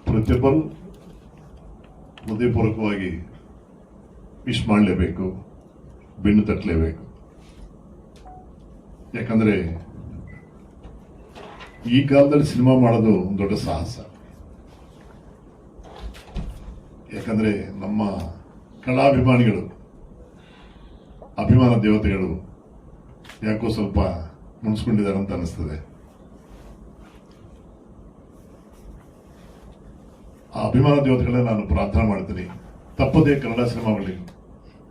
ಪ್ರತಿಯೊಬ್ಬರು ಹೃದಯಪೂರ್ವಕವಾಗಿ ವಿಶ್ ಮಾಡಲೇಬೇಕು, ಬೆನ್ನು ತಟ್ಟಲೇಬೇಕು. ಯಾಕಂದ್ರೆ ಈ ಕಾಲದಲ್ಲಿ ಸಿನಿಮಾ ಮಾಡೋದು ಒಂದು ದೊಡ್ಡ ಸಾಹಸ. ಯಾಕಂದ್ರೆ ನಮ್ಮ ಕಲಾಭಿಮಾನಿಗಳು, ಅಭಿಮಾನ ದೇವತೆಗಳು ಯಾಕೋ ಸ್ವಲ್ಪ ಮುನ್ಸ್ಕೊಂಡಿದ್ದಾರೆ ಅಂತ ಅನಿಸ್ತದೆ. ಆ ಅಭಿಮಾನ ದೇವತೆಗಳನ್ನ ನಾನು ಪ್ರಾರ್ಥನೆ ಮಾಡ್ತೀನಿ, ತಪ್ಪದೇ ಕನ್ನಡ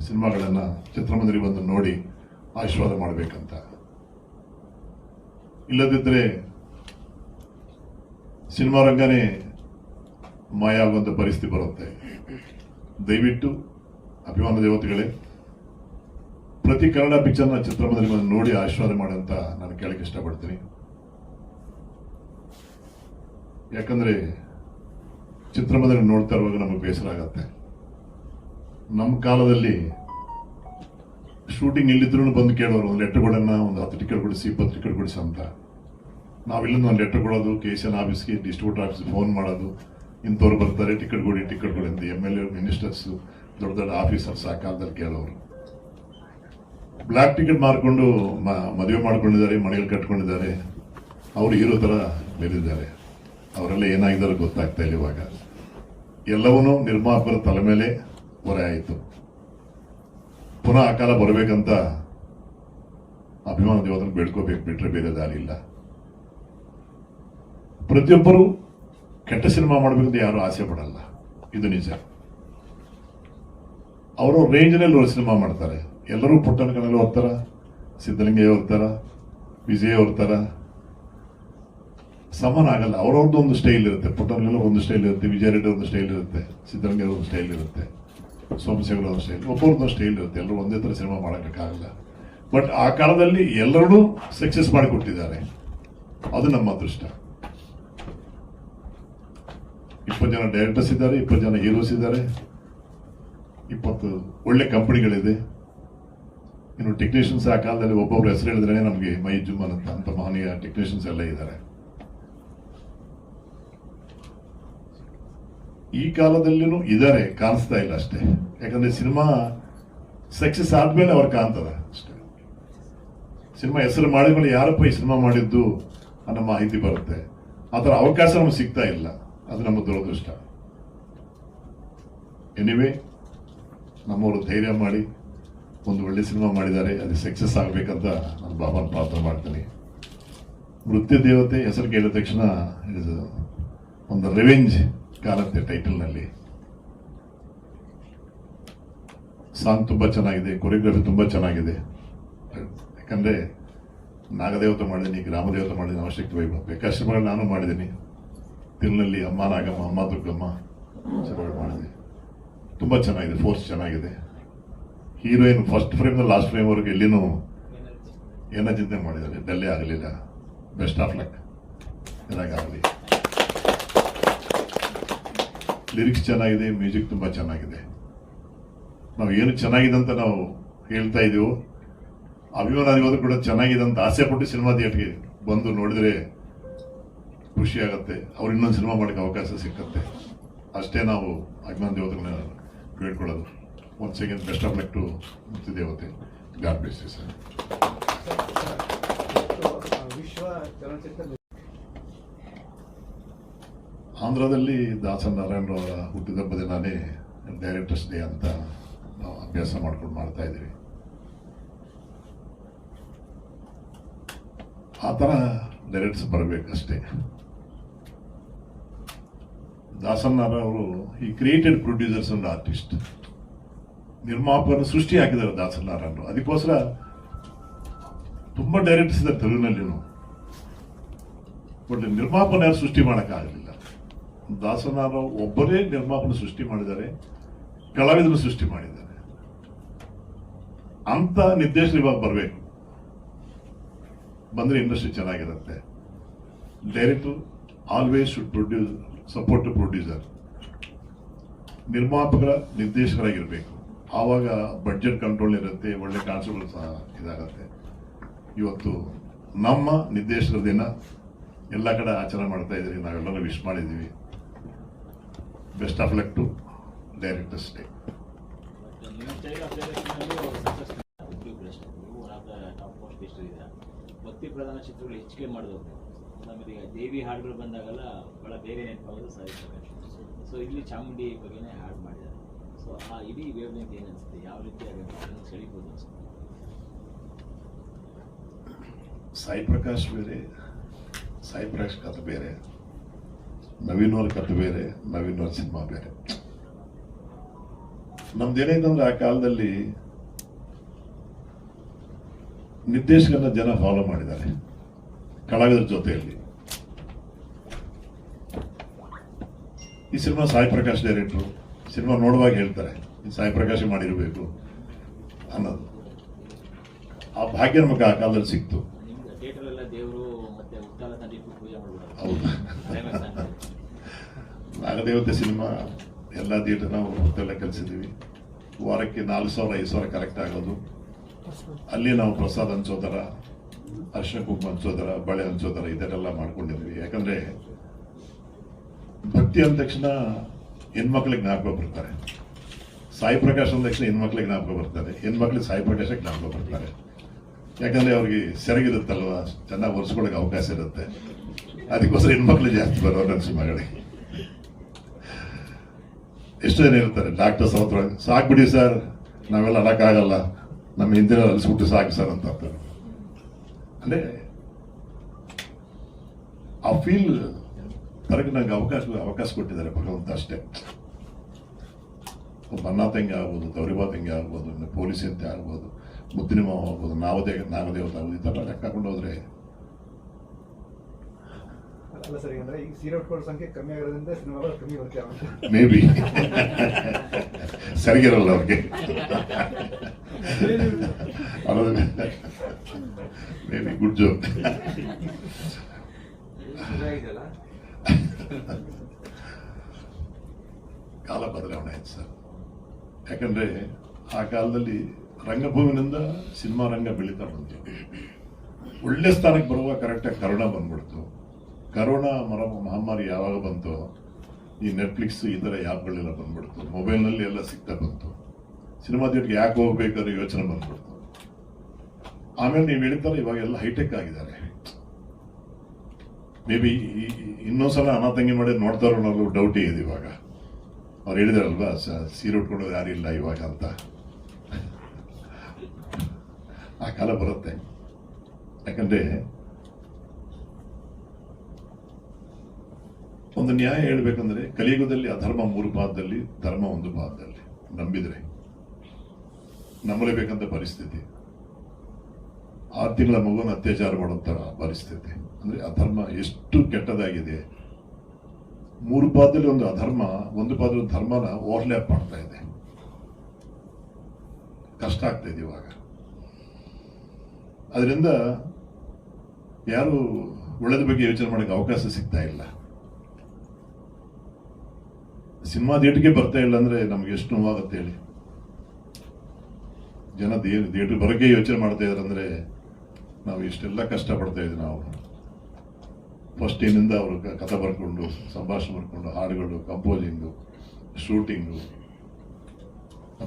ಸಿನಿಮಾಗಳನ್ನ ಚಿತ್ರಮಂದಿರ ಬಂದು ನೋಡಿ ಆಶೀರ್ವಾದ ಮಾಡಬೇಕಂತ. ಇಲ್ಲದಿದ್ದರೆ ಸಿನಿಮಾ ರಂಗನೇ ಮಾಯ ಆಗುವಂತ ಪರಿಸ್ಥಿತಿ ಬರುತ್ತೆ. ದಯವಿಟ್ಟು ಅಭಿಮಾನ ದೇವತೆಗಳೇ ಪ್ರತಿ ಕನ್ನಡ ಪಿಕ್ಚರ್ನ ಚಿತ್ರಮಂದಿರ ಬಂದು ನೋಡಿ ಆಶೀರ್ವಾದ ಮಾಡಂತ ನಾನು ಕೇಳಕ್ಕೆ ಇಷ್ಟಪಡ್ತೀನಿ. ಯಾಕಂದ್ರೆ ಚಿತ್ರಮಂದಿರ ನೋಡ್ತಾ ಇರುವಾಗ ನಮಗೆ ಬೇಸರ ಆಗತ್ತೆ. ನಮ್ಮ ಕಾಲದಲ್ಲಿ ಶೂಟಿಂಗ್ ಇಲ್ಲಿದ್ರು ಬಂದು ಕೇಳೋರು, ಒಂದು ಲೆಟರ್ ಕೊಡೋಣ, ಒಂದು 10 ಟಿಕೆಟ್ ಕೊಡಿಸಿ, 20 ಟಿಕೆಟ್ ಕೊಡಿಸಿ ಅಂತ. ನಾವಿಲ್ಲಿಂದ ಒಂದು ಲೆಟರ್ ಕೊಡೋದು, KCN ಆಫೀಸ್ಗೆ, ಡಿಸ್ಟ್ರಿಬ್ಯೂಟರ್ ಆಫೀಸ್ಗೆ ಫೋನ್ ಮಾಡೋದು, ಇಂಥವ್ರು ಬರ್ತಾರೆ, ಟಿಕೆಟ್ ಕೊಡಿ ಅಂತ MLA, ಮಿನಿಸ್ಟರ್ಸ್, ದೊಡ್ಡ ದೊಡ್ಡ ಆಫೀಸರ್ಸ್ ಆ ಕಾಲದಲ್ಲಿ ಕೇಳೋರು. ಬ್ಲ್ಯಾಕ್ ಟಿಕೆಟ್ ಮಾರ್ಕೊಂಡು ಮದುವೆ ಮಾಡ್ಕೊಂಡಿದ್ದಾರೆ, ಮನೆಯಲ್ಲಿ ಕಟ್ಕೊಂಡಿದ್ದಾರೆ, ಅವರು ಹೀರೋ ತರ ಬೆಳೆದಿದ್ದಾರೆ. ಅವರೆಲ್ಲ ಏನಾಗಿದ್ದಾರೆ ಗೊತ್ತಾಗ್ತಾ ಇಲ್ಲ. ಇವಾಗ ಎಲ್ಲವನ್ನೂ ನಿರ್ಮಾಪಕರ ತಲೆ ಮೇಲೆ ಹೊರೆ ಆಯಿತು. ಪುನಃ ಆ ಕಾಲ ಬರಬೇಕಂತ ಅಭಿಮಾನ ದೇವರನ್ನು ಬೇಡ್ಕೋಬೇಕು, ಬಿಟ್ರೆ ಬೇರೆ ದಾರಿ ಇಲ್ಲ. ಪ್ರತಿಯೊಬ್ಬರು ಕೆಟ್ಟ ಸಿನಿಮಾ ಮಾಡಬೇಕಂತ ಯಾರು ಆಸೆ ಪಡಲ್ಲ, ಇದು ನಿಜ. ಅವರು ರೇಂಜ್ನಲ್ಲಿ ಅವರು ಸಿನಿಮಾ ಮಾಡ್ತಾರೆ. ಎಲ್ಲರೂ ಪುಟ್ಟನ ಕಣ್ಣಲ್ಲಿ ಹೋಗ್ತಾರ, ಸಿದ್ದಲಿಂಗಯ್ಯ ಹೋಗ್ತಾರ, ವಿಜಯ್ ಹೋಗ್ತಾರ, ಸಮಾನ ಆಗಲ್ಲ. ಅವ್ರವ್ರದ್ದು ಒಂದು ಸ್ಟೈಲ್ ಇರುತ್ತೆ. ಪುಟ್ಟನಿಗೆಲ್ಲ ಒಂದು ಸ್ಟೈಲ್ ಇರುತ್ತೆ, ವಿಜಯ ರೆಡ್ಡಿ ಒಂದು ಸ್ಟೈಲ್ ಇರುತ್ತೆ, ಸಿದ್ದಲಿಂಗಯ್ಯ ಒಂದು ಸ್ಟೈಲ್ ಇರುತ್ತೆ, ಸೋಮಶೇಖರ್ ಒಂದು ಸ್ಟೈಲ್, ಒಬ್ಬರದ್ದು ಸ್ಟೈಲ್ ಇರುತ್ತೆ. ಎಲ್ಲರೂ ಒಂದೇ ತರ ಸಿನಿಮಾ ಮಾಡೋಕ್ಕಾಗಲ್ಲ. ಬಟ್ ಆ ಕಾಲದಲ್ಲಿ ಎಲ್ಲರೂ ಸಕ್ಸಸ್ ಮಾಡಿಕೊಟ್ಟಿದ್ದಾರೆ, ಅದು ನಮ್ಮ ಅದೃಷ್ಟ. 20 ಜನ ಡೈರೆಕ್ಟರ್ಸ್ ಇದ್ದಾರೆ, 20 ಜನ ಹೀರೋಸ್ ಇದ್ದಾರೆ, 20 ಒಳ್ಳೆ ಕಂಪನಿಗಳಿದೆ. ಇನ್ನು ಟೆಕ್ನಿಷಿಯನ್ಸ್ ಆ ಕಾಲದಲ್ಲಿ ಒಬ್ಬೊಬ್ರು ಹೆಸರು ಹೇಳಿದ್ರೆ ನಮಗೆ ಮೈ ಜುಮ್ಮನ್ ಅಂತ ಮಹನೀಯ ಟೆಕ್ನಿಷಿಯನ್ಸ್ ಎಲ್ಲ ಇದ್ದಾರೆ. ಈ ಕಾಲದಲ್ಲಿನೂ ಇದ್ದಾರೆ, ಕಾಣಿಸ್ತಾ ಇಲ್ಲ ಅಷ್ಟೇ. ಯಾಕಂದ್ರೆ ಸಿನಿಮಾ ಸಕ್ಸಸ್ ಆದ್ಮೇಲೆ ಅವ್ರು ಕಾಣ್ತದೆ ಅಷ್ಟೇ. ಸಿನಿಮಾ ಹೆಸರು ಮಾಡಿದ್ಮೇಲೆ ಯಾರಪ್ಪ ಈ ಸಿನಿಮಾ ಮಾಡಿದ್ದು ಅನ್ನೋ ಮಾಹಿತಿ ಬರುತ್ತೆ. ಆ ಥರ ಅವಕಾಶ ನಮ್ಗೆ ಸಿಗ್ತಾ ಇಲ್ಲ, ಅದು ನಮ್ಮ ದುರದೃಷ್ಟ. ಎನಿವೇ, ನಮ್ಮವರು ಧೈರ್ಯ ಮಾಡಿ ಒಂದು ಒಳ್ಳೆ ಸಿನಿಮಾ ಮಾಡಿದ್ದಾರೆ, ಅದು ಸಕ್ಸಸ್ ಆಗ್ಬೇಕಂತ ನಾನು ಬಾಬಾನ ಪ್ರಾರ್ಥನೆ ಮಾಡ್ತೀನಿ. ನೃತ್ಯ ದೇವತೆ ಹೆಸರು ಕೇಳಿದ ತಕ್ಷಣ ಒಂದು ರಿವೆಂಜ್ ಕಾಣುತ್ತೆ ಟೈಟಲ್ನಲ್ಲಿ. ಸಾಂಗ್ ತುಂಬಾ ಚೆನ್ನಾಗಿದೆ, ಕೊರಿಯೋಗ್ರಫಿ ತುಂಬಾ ಚೆನ್ನಾಗಿದೆ. ಯಾಕಂದ್ರೆ ನಾಗದೇವತೆ ಮಾಡಿದ್ದೀನಿ, ಗ್ರಾಮದೇವತೆ ಮಾಡಿದ್ದೀನಿ, ಅವಶ್ಯಕತೆ ವೈಭವ ಬೇಕಾಶ್ರಮಗಳು ನಾನು ಮಾಡಿದ್ದೀನಿ. ತಿರುನಲ್ಲಿ ಅಮ್ಮ ನಾಗಮ್ಮ, ಅಮ್ಮ ದುರ್ಗಮ್ಮ ಚೆನ್ನಾಗಿ ಮಾಡಿದೆ. ತುಂಬಾ ಚೆನ್ನಾಗಿದೆ, ಫೋರ್ಸ್ ಚೆನ್ನಾಗಿದೆ. Heroine first frame last frame ವರೆಗೂ ಎಲ್ಲಿನೂ ಏನೋ ಚಿಂತೆ ಮಾಡಿದ್ದಾರೆ, ಡಲ್ಲೇ ಆಗಲಿಲ್ಲ. ಬೆಸ್ಟ್ ಆಫ್ ಲಕ್, ಚೆನ್ನಾಗಾಗಲಿ. ಲಿರಿಕ್ಸ್ ಚೆನ್ನಾಗಿದೆ, ಮ್ಯೂಸಿಕ್ ತುಂಬಾ ಚೆನ್ನಾಗಿದೆ. ನಾವು ಏನು ಚೆನ್ನಾಗಿದೆ ಅಂತ ನಾವು ಹೇಳ್ತಾ ಇದೀವೋ, ಅಭಿಮಾನಿಗಳು ಕೂಡ ಚೆನ್ನಾಗಿದೆ ಅಂತ ಆಸೆ ಪಟ್ಟು ಸಿನಿಮಾ ಥಿಯೇಟರ್ಗೆ ಬಂದು ನೋಡಿದ್ರೆ ಖುಷಿ ಆಗತ್ತೆ. ಅವ್ರು ಇನ್ನೊಂದು ಸಿನಿಮಾ ಮಾಡಕ್ಕೆ ಅವಕಾಶ ಸಿಕ್ಕತ್ತೆ. ಅಷ್ಟೇ ನಾವು ಅಭಿಮಾನ ದೇವತೆಗಳನ್ನ ಬೇಡ್ಕೊಳ್ಳೋದು. Once again best of luck to ನೃತ್ಯ ದೇವತೆ. God bless you sir. ಆಂಧ್ರದಲ್ಲಿ ದಾಸನ್ ನಾರಾಯಣರವರ ಹುಟ್ಟಿದಬ್ಬ ದಿನಾನೇ ಡೈರೆಕ್ಟರ್ಸ್ ಡೇ ಅಂತ ನಾವು ಅಭ್ಯಾಸ ಮಾಡ್ಕೊಂಡು ಮಾಡ್ತಾ ಇದ್ದೀವಿ. ಆ ಥರ ಡೈರೆಕ್ಟರ್ಸ್ ಬರಬೇಕಷ್ಟೇ. ದಾಸನ್ ನಾರಾಯಣ ಅವರು ಈ ಕ್ರಿಯೇಟೆಡ್ ಪ್ರೊಡ್ಯೂಸರ್ಸ್ ಅಂಡ್ ಆರ್ಟಿಸ್ಟ್, ನಿರ್ಮಾಪಕರನ್ನು ಸೃಷ್ಟಿ ಹಾಕಿದ್ದಾರೆ ದಾಸನ್ ನಾರಾಯಣರು. ಅದಕ್ಕೋಸ್ಕರ ತುಂಬಾ ಡೈರೆಕ್ಟರ್ಸ್ ಇದ್ದಾರೆ ತೆಲುಗಿನಲ್ಲಿನೂ. ಬಟ್ ನಿರ್ಮಾಪನ ಯಾರು ಸೃಷ್ಟಿ ಮಾಡೋಕ್ಕಾಗಲಿಲ್ಲ. ದಾಸನ್ ನಾರಾಯಣ ಒಬ್ಬರೇ ನಿರ್ಮಾಪನ ಸೃಷ್ಟಿ ಮಾಡಿದ್ದಾರೆ, ಕಲಾವಿದನ್ನು ಸೃಷ್ಟಿ ಮಾಡಿದ್ದಾರೆ. ಅಂತ ನಿರ್ದೇಶನ ಇವಾಗ ಬರಬೇಕು, ಬಂದ್ರೆ ಇಂಡಸ್ಟ್ರಿ ಚೆನ್ನಾಗಿರುತ್ತೆ. Director always should produce, support to producer. ನಿರ್ಮಾಪಕರ ನಿರ್ದೇಶಕರಾಗಿರ್ಬೇಕು. ಆವಾಗ ಬಡ್ಜೆಟ್ ಕಂಟ್ರೋಲ್ ಇರುತ್ತೆ, ಒಳ್ಳೆ ಕಾನ್ಸೆಪ್ಟ್ ಸಹ ಇದಾಗತ್ತೆ. ಇವತ್ತು ನಮ್ಮ ನಿರ್ದೇಶಕರ ದಿನ ಎಲ್ಲ ಕಡೆ ಆಚರಣೆ ಮಾಡ್ತಾ ಇದ್ದೀವಿ, ನಾವೆಲ್ಲರೂ ವಿಶ್ ಮಾಡಿದ್ದೀವಿ. Best of luck to directors day. ಭಕ್ತಿ ಪ್ರಧಾನ ಚಿತ್ರಗಳು ಹೆಚ್ಚಿಗೆ ಮಾಡಿದವರು ನಮಗೆ ಈಗ ದೇವಿ ಹಾಡುಗಳು ಬಂದಾಗೆಲ್ಲ ಬಹಳ ಬೇಗ ನೆನಪಾಗೋದು ಸಾಹಿತ್ಯ. ಸೊ ಇಲ್ಲಿ ಚಾಮುಂಡಿ ಬಗ್ಗೆನೇ ಹಾಡು ಮಾಡಿದ್ದಾರೆ. ಸೊ ಆ ಇಡೀ ವೇವ್ ಲೆಂತ್ ಏನು ಅನಿಸುತ್ತೆ, ಯಾವ ರೀತಿ ಅದನ್ನು ಸೆಳಿಬೋದು ಅನ್ಸುತ್ತೆ? ಸಾಯಿ ಪ್ರಕಾಶ್ ಬೇರೆ, ಸಾಯಿ ಪ್ರಕಾಶ್ ಕಥೆ ಬೇರೆ, ನವೀನ್ ಅವ್ರ ಕಥೆ ಬೇರೆ, ನವೀನ್ ಅವ್ರ ಸಿನಿಮಾ ಬೇರೆ. ನಮ್ದೇನೈತಂದ್ರೆ ಆ ಕಾಲದಲ್ಲಿ ನಿರ್ದೇಶಕನ ಜನ ಫಾಲೋ ಮಾಡಿದ್ದಾರೆ ಕಲಾವಿದರ ಜೊತೆಯಲ್ಲಿ. ಈ ಸಿನಿಮಾ ಸಾಯಿ ಪ್ರಕಾಶ್ ಡೈರೆಕ್ಟ್ರು ಸಿನಿಮಾ ನೋಡುವಾಗ ಹೇಳ್ತಾರೆ ಈ ಸಾಯಿ ಪ್ರಕಾಶ್ ಮಾಡಿರಬೇಕು ಅನ್ನೋದು. ಆ ಭಾಗ್ಯ ನಮಗೆ ಆ ಕಾಲದಲ್ಲಿ ಸಿಕ್ತು. ಹೌದು, ನಾಗದೇವತೆ ಸಿನಿಮಾ ಎಲ್ಲ ಥಿಯೇಟರ್ ನಾವು ಹೊತ್ತೆಲ್ಲ ಕಲಿಸಿದ್ದೀವಿ. ವಾರಕ್ಕೆ 4,000-5,000 ಕರೆಕ್ಟ್ ಆಗೋದು. ಅಲ್ಲಿ ನಾವು ಪ್ರಸಾದ ಹಂಚೋದರ, ಅರಿಶಿನ ಕುಂಕುಮ ಹಂಚೋದರ, ಬಳೆ ಹಂಚೋದರ ಇದೆಲ್ಲ ಮಾಡ್ಕೊಂಡಿದ್ವಿ. ಯಾಕಂದ್ರೆ ಭಕ್ತಿ ಅಂದ ತಕ್ಷಣ ಹೆಣ್ಮಕ್ಳಿಗೆ ಜ್ಞಾಪಕ ಬರ್ತಾರೆ, ಸಾಯಿ ಪ್ರಕಾಶ್ ಅಂದ ತಕ್ಷಣ ಹೆಣ್ಮಕ್ಳಿಗೆ ಜ್ಞಾಪಕ ಬರ್ತಾರೆ, ಹೆಣ್ಮಕ್ಳಿಗೆ ಸಾಯಿ ಪ್ರಕಾಶ ಜ್ಞಾಪಕ ಬರ್ತಾರೆ. ಯಾಕಂದ್ರೆ ಅವ್ರಿಗೆ ಸೆರಗಿರುತ್ತಲ್ವ, ಚೆನ್ನಾಗಿ ಒರೆಸ್ಕೊಳ್ಳೋಕೆ ಅವಕಾಶ ಇರುತ್ತೆ. ಅದಕ್ಕೋಸ್ಕರ ಹೆಣ್ಮಕ್ಳು ಜಾಸ್ತಿ ಬರೋರು ನನ್ನ ಸಿನಿಮಾಗಳಿಗೆ. ಎಷ್ಟು ಜನ ಇರ್ತಾರೆ ಡಾಕ್ಟರ್ಸ್ ಹತ್ರ, ಸಾಕ್ಬಿಡಿ ಸರ್ ನಾವೆಲ್ಲ ಅಡಕ್ಕಾಗಲ್ಲ, ನಮ್ಮ ಹಿಂದಿನ ಅಲಿಸ್ಬಿಟ್ಟು ಸಾಕು ಸರ್ ಅಂತ ಅಂತಾರೆ. ಅಂದ್ರೆ ಆ ಫೀಲ್ ತರಕ್ಕೆ ನಂಗೆ ಅವಕಾಶ ಕೊಟ್ಟಿದ್ದಾರೆ ಭಗವಂತ ಅಷ್ಟೇ. ಬನ್ನ ತಂಗಿ ಆಗ್ಬೋದು, ಗೌರಿಬಾ ತಂಗಿ ಆಗ್ಬೋದು, ಪೊಲೀಸ್ ಅಂತ ಆಗ್ಬೋದು, ಮುದ್ದಿನ ಮಾವ ಆಗ್ಬೋದು, ನಾಗದೇವತೆ ಆಗ್ಬೋದು, ಈ ಥರ ಲೆಕ್ಕ ಹಾಕೊಂಡು ಹೋದ್ರೆ ಅಲ್ಲ ಸರಿ. ಅಂದ್ರೆ ಈಗ ಸೀರೆ ಉಟ್ಕೊಳ್ಳೋ ಸಂಖ್ಯೆ ಕಮ್ಮಿ ಆಗಿರೋದ್ರಿಂದ ಸಿನಿಮಾಗಳು ಕಮ್ಮಿ ಬರ್ತಾರೆ. ಮೇ ಬಿ ಸರಿಗಿರಲ್ಲ ಅವ್ರಿಗೆ, ಮೇ ಬಿ ಗುಡ್ ಜೋಕ್. ಕಾಲ ಬದಲಾವಣೆ ಆಯ್ತು ಸರ್. ಯಾಕಂದ್ರೆ ಆ ಕಾಲದಲ್ಲಿ ರಂಗಭೂಮಿನಿಂದ ಸಿನಿಮಾ ರಂಗ ಬೆಳೀತಾ ಬಂತು. ಒಳ್ಳೆ ಸ್ಥಾನಕ್ಕೆ ಬರುವ ಕರೆಕ್ಟಾಗಿ ಕರೋನಾ ಬಂದ್ಬಿಡ್ತು. ಕರೋನಾ ಮಹಾಮಾರಿ ಯಾವಾಗ ಬಂತು, ಈ ನೆಟ್ಫ್ಲಿಕ್ಸ್ ಈ ಥರ ಆ್ಯಪ್ಗಳೆಲ್ಲ ಬಂದ್ಬಿಡ್ತು, ಮೊಬೈಲ್ನಲ್ಲಿ ಎಲ್ಲ ಸಿಗ್ತಾ ಬಂತು. ಸಿನಿಮಾ ಥಿಯೇಟರ್ಗೆ ಯಾಕೆ ಹೋಗ್ಬೇಕಾದ್ರೆ ಯೋಚನೆ ಬಂದ್ಬಿಡ್ತು. ಆಮೇಲೆ ನೀವು ಹೇಳ್ತಾರೆ ಇವಾಗ ಎಲ್ಲ ಹೈಟೆಕ್ ಆಗಿದ್ದಾರೆ. ಮೇ ಬಿ ಇನ್ನೊಂದ್ಸಲ ಅಣ್ಣ ತಂಗಿ ಮಾಡಿ ನೋಡ್ತಾರೋ ಅನ್ನೋದು ಡೌಟೇ ಇದೆ ಇವಾಗ. ಅವ್ರು ಹೇಳಿದಾರಲ್ವಾ ಸೀರೆ ಉಟ್ಕೊಳ್ಳೋದು ಯಾರಿಲ್ಲ ಇವಾಗ ಅಂತ. ಆ ಕಾಲ ಬರುತ್ತೆ. ಯಾಕಂದ್ರೆ ಒಂದು ನ್ಯಾಯ ಹೇಳ್ಬೇಕಂದ್ರೆ ಕಲಿಯುಗದಲ್ಲಿ ಅಧರ್ಮ 3 ಪಾದದಲ್ಲಿ, ಧರ್ಮ 1 ಪಾದದಲ್ಲಿ. ನಂಬಿದ್ರೆ ನಂಬಲೇಬೇಕಂತ ಪರಿಸ್ಥಿತಿ. 6 ತಿಂಗಳ ಮಗುವನ್ನು ಅತ್ಯಾಚಾರ ಮಾಡುವಂತ ಪರಿಸ್ಥಿತಿ. ಅಂದ್ರೆ ಅಧರ್ಮ ಎಷ್ಟು ಕೆಟ್ಟದಾಗಿದೆ. 3 ಪಾದದಲ್ಲಿ ಒಂದು ಅಧರ್ಮ, 1 ಪಾದದಲ್ಲಿ ಧರ್ಮನ ಓವರ್ಲ್ಯಾಪ್ ಮಾಡ್ತಾ ಇದೆ. ಕಷ್ಟ ಆಗ್ತಾ ಇದೆ ಇವಾಗ. ಅದರಿಂದ ಯಾರು ಒಳ್ಳೆದ ಬಗ್ಗೆ ಯೋಚನೆ ಮಾಡಕ್ಕೆ ಅವಕಾಶ ಸಿಗ್ತಾ ಇಲ್ಲ. ಸಿನಿಮಾ ಥಿಯೇಟರ್ಗೆ ಬರ್ತಾ ಇಲ್ಲ ಅಂದ್ರೆ ನಮ್ಗೆ ಎಷ್ಟು ನೋವಾಗುತ್ತೆ ಹೇಳಿ. ಜನ ಥಿಯೇಟರ್ ಬರೋಕೆ ಯೋಚನೆ ಮಾಡ್ತಾ ಇದಾರೆ ಅಂದ್ರೆ ನಾವು ಇಷ್ಟೆಲ್ಲ ಕಷ್ಟ ಪಡ್ತಾ ಇದ್ವಿ. ನಾವು ಫಸ್ಟ್ ಏನಿಂದ ಅವರು ಕಥೆ ಬರ್ಕೊಂಡು, ಸಂಭಾಷಣೆ ಬರ್ಕೊಂಡು, ಹಾಡುಗಳು, ಕಂಪೋಸಿಂಗು, ಶೂಟಿಂಗು,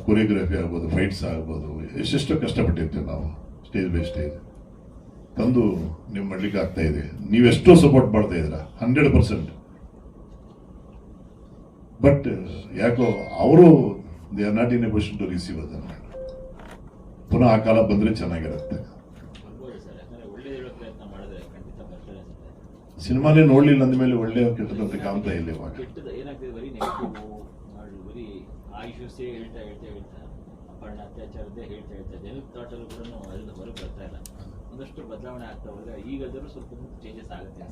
ಕೊರಿಯೋಗ್ರಫಿ ಆಗ್ಬೋದು, ಫೈಟ್ಸ್ ಆಗ್ಬೋದು, ಎಷ್ಟೆಷ್ಟು ಕಷ್ಟಪಟ್ಟಿರ್ತೀವಿ ನಾವು. ಸ್ಟೇಜ್ ಬೈ ಸ್ಟೇಜ್ ತಂದು ನೀವು ಮಾಡ್ಲಿಕ್ಕೆ ಆಗ್ತಾ ಇದೆ. ನೀವೆಷ್ಟೋ ಸಪೋರ್ಟ್ ಮಾಡ್ತಾ ಇದ್ದೀರಾ 100%. ಬಟ್ ಯಾಕೋ ಅವರು they are not in a position to receive ಅದನ್ನು. ಪುನಃ ಆ ಕಾಲ ಬಂದ್ರೆ ಚೆನ್ನಾಗಿರುತ್ತೆ. ಸಿನಿಮಾನೇ ನೋಡ್ಲಿಲ್ಲ ಅಂದಮೇಲೆ ಒಳ್ಳೆ ಕೆಟ್ಟದಂತ ಕಾಣ್ತಾ ಇಲ್ಲ ಇವಾಗ. ಅಪರ್ಣ ಅತ್ಯಾಚಾರದೇ ಹೇಳ್ತಾ ಜನದ ಥಾಟಲ್ಲೂ ಕೂಡ ಅದರಿಂದ ಹೊರಗೆ ಬರ್ತಾ ಇಲ್ಲ. ಒಂದಷ್ಟು ಬದಲಾವಣೆ ಆಗ್ತಾ ಹೋದ್ರೆ ಈಗಾದರೂ ಸ್ವಲ್ಪ ಚೇಂಜಸ್ ಆಗುತ್ತೆ.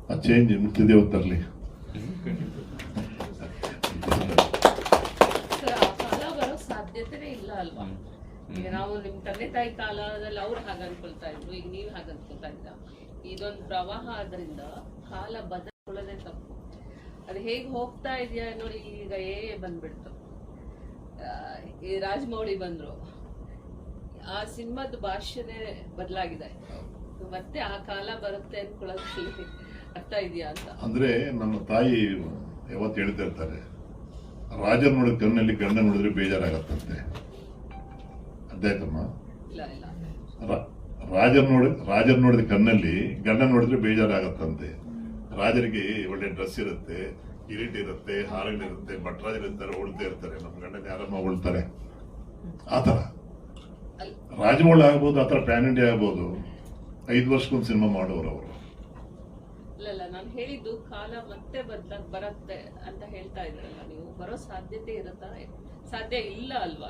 ಆ ಚೇಂಜ್ ಮುತ್ತಿದೇವ್ ತರಲಿ. ಕಾಲ ಬರೋ ಸಾಧ್ಯತೆನೇ ಇಲ್ಲ ಅಲ್ವಾ? ಈಗ ನಾವು ನಿಮ್ ತಂದೆ ತಾಯಿ ಕಾಲದಲ್ಲಿ ಅವ್ರು ಹಾಗೆ ಅನ್ಕೊಳ್ತಾ ಇದ್ರು, ಈಗ ನೀವು ಹಾಗೆ ಅನ್ಕೊಳ್ತಾ ಇದ್ದ. ಇದೊಂದು ಪ್ರವಾಹ ಆದ್ರಿಂದ ಕಾಲ ಬದಲಾಕೊಳ್ಳೋದೇ ತಪ್ಪು. ಅದು ಹೇಗೆ ಹೋಗ್ತಾ ಇದೆಯಾ ನೋಡಿ. ಈಗ ಬಂದ್ಬಿಡ್ತು, ಈ ರಾಜಮೌಳಿ ಬಂದ್ರು, ಆ ಸಿನಿಮಾದ ಭಾಷೆನೇ ಬದಲಾಗಿದೆ. ಮತ್ತೆ ಆ ಕಾಲ ಬರುತ್ತೆ ಅನ್ಕೊಳ್ಳೋದು ಅರ್ಥ ಇದೆಯಾ ಅಂತ. ಅಂದ್ರೆ ನಮ್ಮ ತಾಯಿ ಯಾವತ್ತು ಹೇಳ್ತಾ ಇರ್ತಾರೆ, ರಾಜನ್ ನೋಡಿದ ಕಣ್ಣಲ್ಲಿ ಗಂಡ ನೋಡಿದ್ರೆ ಬೇಜಾರಾಗತ್ತಂತೆ. ಅದಾಯ್ತಮ್ಮ. ಇಲ್ಲ ಇಲ್ಲ ರಾಜನ್ ನೋಡಿದ ಕಣ್ಣಲ್ಲಿ ಗಂಡ ನೋಡಿದ್ರೆ ಬೇಜಾರಾಗತ್ತಂತೆ. ರಾಜರಿಗೆ ಒಳ್ಳೆ ಡ್ರೆಸ್ ಇರುತ್ತೆ, ಕಿರೀಟ ಇರುತ್ತೆ, ಹಾರಗಳಿರುತ್ತೆ, ಭಟ್ರಾಜರಿರ್ತಾರೆ, ಉಳ್ತಾ ಇರ್ತಾರೆ. ನಮ್ಮ ಗಂಡನ ಯಾರಮ್ಮ ಉಳ್ತಾರೆ. ಆತರ ರಾಜಮೌಳಿ ಆಗ್ಬೋದು, ಆತರ ಪ್ಯಾನ್ ಇಂಡಿಯಾ ಆಗ್ಬೋದು. 5 ವರ್ಷಕ್ಕೊಂದು ಸಿನಿಮಾ ಮಾಡೋರು ಅವರು. ಇಲ್ಲ ನಾನು ಹೇಳಿದ್ದು ಕಾಲ ಮತ್ತೆ ಬರುತ್ತೆ ಅಂತ ಹೇಳ್ತಾ ಇದ್ರಲ್ಲ ನೀವು, ಬರೋ ಸಾಧ್ಯತೆ ಇರುತ್ತಾ? ಸಾಧ್ಯ ಇಲ್ಲ ಅಲ್ವಾ?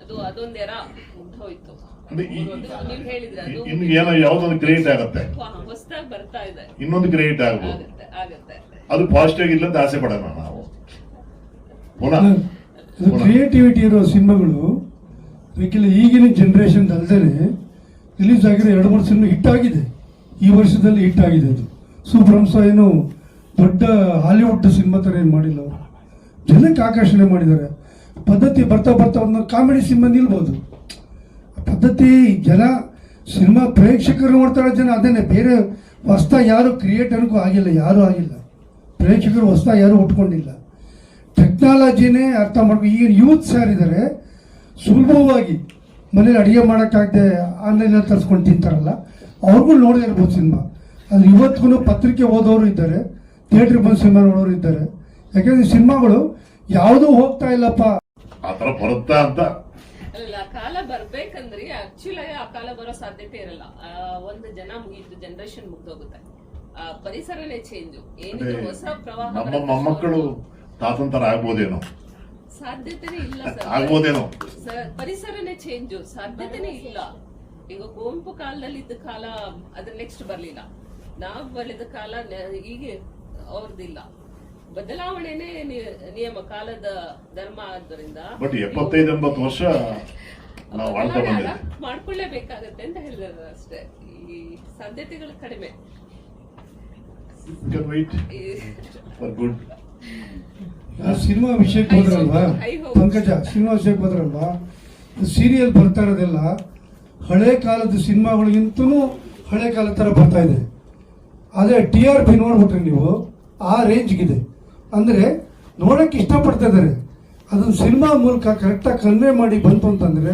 ಅದು ಅದೊಂದ್ ಎರ ಮುಗ್ದೋಯ್ತು. ನೀವ್ ಹೇಳಿದ್ರೆ ಅದು ಇನ್ನು ಏನೋ ಯಾವ್ದೊಂದು ಕ್ರಿಯೇಟ್ ಆಗತ್ತೆ, ಹೊಸದಾಗಿ ಬರ್ತಾ ಇದೆ, ಇನ್ನೊಂದು ಕ್ರಿಯೇಟ್ ಆಗ್ಬೋದು. ಆಗತ್ತೆ ಅದು ಪಾಸಿಟಿವ್ ಇಲ್ಲ ಅಂತ ಆಸೆ ಪಡೋಣ ನಾವು. ಪುನಃ ಕ್ರಿಯೇಟಿವಿಟಿ ಇರೋ ಸಿನಿಮಾಗಳು ಈಗಿನ ಜನರೇಷನ್ ಅಲ್ಲದೆ ರಿಲೀಸ್ ಆಗಿರೋ 2-3 ಸಿನಿಮಾ ಹಿಟ್ ಆಗಿದೆ. ಈ ವರ್ಷದಲ್ಲಿ ಹಿಟ್ ಆಗಿದೆ. ಅದು ಸೂಪರ್ಹಂಸ ಏನು ದೊಡ್ಡ ಹಾಲಿವುಡ್ ಸಿನಿಮಾ ಥರ ಏನು ಮಾಡಿಲ್ಲ ಅವರು, ಜನಕ್ಕೆ ಆಕರ್ಷಣೆ ಮಾಡಿದ್ದಾರೆ. ಪದ್ಧತಿ ಬರ್ತಾ ಬರ್ತಾ ಒಂದು ಕಾಮಿಡಿ ಸಿನಿಮಾ ನಿಲ್ಬೋದು. ಪದ್ಧತಿ ಜನ ಸಿನಿಮಾ ಪ್ರೇಕ್ಷಕರು ನೋಡ್ತಾರೋ ಜನ ಅದನ್ನೇ, ಬೇರೆ ಹೊಸ್ದಾಗಿ ಯಾರು ಕ್ರಿಯೇಟರ್ಗೂ ಆಗಿಲ್ಲ, ಯಾರೂ ಆಗಿಲ್ಲ. ಪ್ರೇಕ್ಷಕರು ಹೊಸ್ದಾಗಿ ಯಾರೂ ಉಟ್ಕೊಂಡಿಲ್ಲ. ಟೆಕ್ನಾಲಜಿನೇ ಅರ್ಥ ಮಾಡ್ಕೊ. ಈಗ ಯೂತ್ಸ್ ಯಾರಿದ್ದಾರೆ ಸುಲಭವಾಗಿ ಮನೇಲಿ ಅಡುಗೆ ಮಾಡೋಕ್ಕಾಗದೆ ಆನ್ಲೈನಲ್ಲಿ ತರಿಸ್ಕೊಂಡು ತಿಂತಾರಲ್ಲ, ಅವ್ರಿಗೂ ನೋಡದೇ ಇರ್ಬೋದು ಸಿನಿಮಾ. ಅದು ಇವತ್ತಿಗೂ ಪತ್ರಿಕೆ ಓದೋರು ಇದ್ದಾರೆ, ಥಿಯೇಟ್ರಿಗೆ ಬಂದು ಸಿನಿಮಾ ನೋಡೋರು ಇದ್ದಾರೆ. ಯಾಕೆಂದ್ರೆ ಸಿನಿಮಾಗಳು ಯಾವುದೂ ಹೋಗ್ತಾ ಇಲ್ಲಪ್ಪ ಆ ಥರ ಬರುತ್ತಾ ಅಂತ. ಅಲ್ಲ, ಕಾಲ ಬರ್ಬೇಕಂದ್ರೆ ಆಕ್ಚುಲಿ ಆ ಕಾಲ ಬರೋ ಸಾಧ್ಯತೆ ಇರಲ್ಲ. ಒಂದು ಜನ ಮುಗಿದು ಜನರೇಷನ್ ಮುಗ್ದೋಗುತ್ತೆ. ಪರಿಸರನೇ ಚೇಂಜ್. ಏನಿದೆ ಹೊಸ ಪ್ರವಾಹ ನಮ್ಮ ಮೊಮ್ಮಕ್ಕಳು ತಾತಂತರ ಆಗ್ಬೋದೇನೋ, ಸಾಧ್ಯತೆನೇ ಇಲ್ಲ ಆಗ್ಬೋದೇನೋ. ಸರ್, ಪರಿಸರನೇ ಚೇಂಜ್, ಸಾಧ್ಯತೆನೇ ಇಲ್ಲ. ಈಗ ಕುವೆಂಪು ಕಾಲದಲ್ಲಿ ಇದ್ದ ಕಾಲ ಅದ್ರ ನೆಕ್ಸ್ಟ್ ಬರ್ಲಿಲ್ಲ. ನಾವು ಬೆಳೆದ ಕಾಲ ಈಗ ಅವ್ರದ್ದಿಲ್ಲ. ಬದಲಾವಣೆನೇ ನಿಯಮ, ಕಾಲದ ಧರ್ಮ. ಆದ್ದರಿಂದ ಬಟ್ 75-80 ವರ್ಷ ನಾವು ಆಳ್ತಾ ಬಂದಿದ್ದೀವಿ. ಮಾಡ್ಕೊಳ್ಳೇಬೇಕಾಗತ್ತೆ ಅಂತ ಹೇಳಿದ್ರು ಅಷ್ಟೇ. ಈ ಸಾಧ್ಯತೆಗಳು ಕಡಿಮೆ. ಸಿನಿಮಾ ವಿಷಯಕ್ಕೆ ಹೋದ್ರಲ್ವಾ ಪಂಕಜ, ಸಿನಿಮಾ ವಿಷಯಕ್ಕೆ ಹೋದ್ರಲ್ವಾ, ಸೀರಿಯಲ್ ಬರ್ತಾ ಇರೋದೆಲ್ಲ ಹಳೆ ಕಾಲದ ಸಿನಿಮಾಗಳಿಗಿಂತನೂ ಹಳೆ ಕಾಲದ ಥರ ಬರ್ತಾ ಇದೆ. ಆದರೆ TRP ನೋಡ್ಬಿಟ್ರೆ ನೀವು ಆ ರೇಂಜ್ಗಿದೆ. ಅಂದರೆ ನೋಡೋಕ್ಕೆ ಇಷ್ಟಪಡ್ತಾ ಇದ್ದಾರೆ. ಅದನ್ನು ಸಿನಿಮಾ ಮೂಲಕ ಕರೆಕ್ಟಾಗಿ ಕನ್ವೆ ಮಾಡಿ ಬಂತು ಅಂತಂದರೆ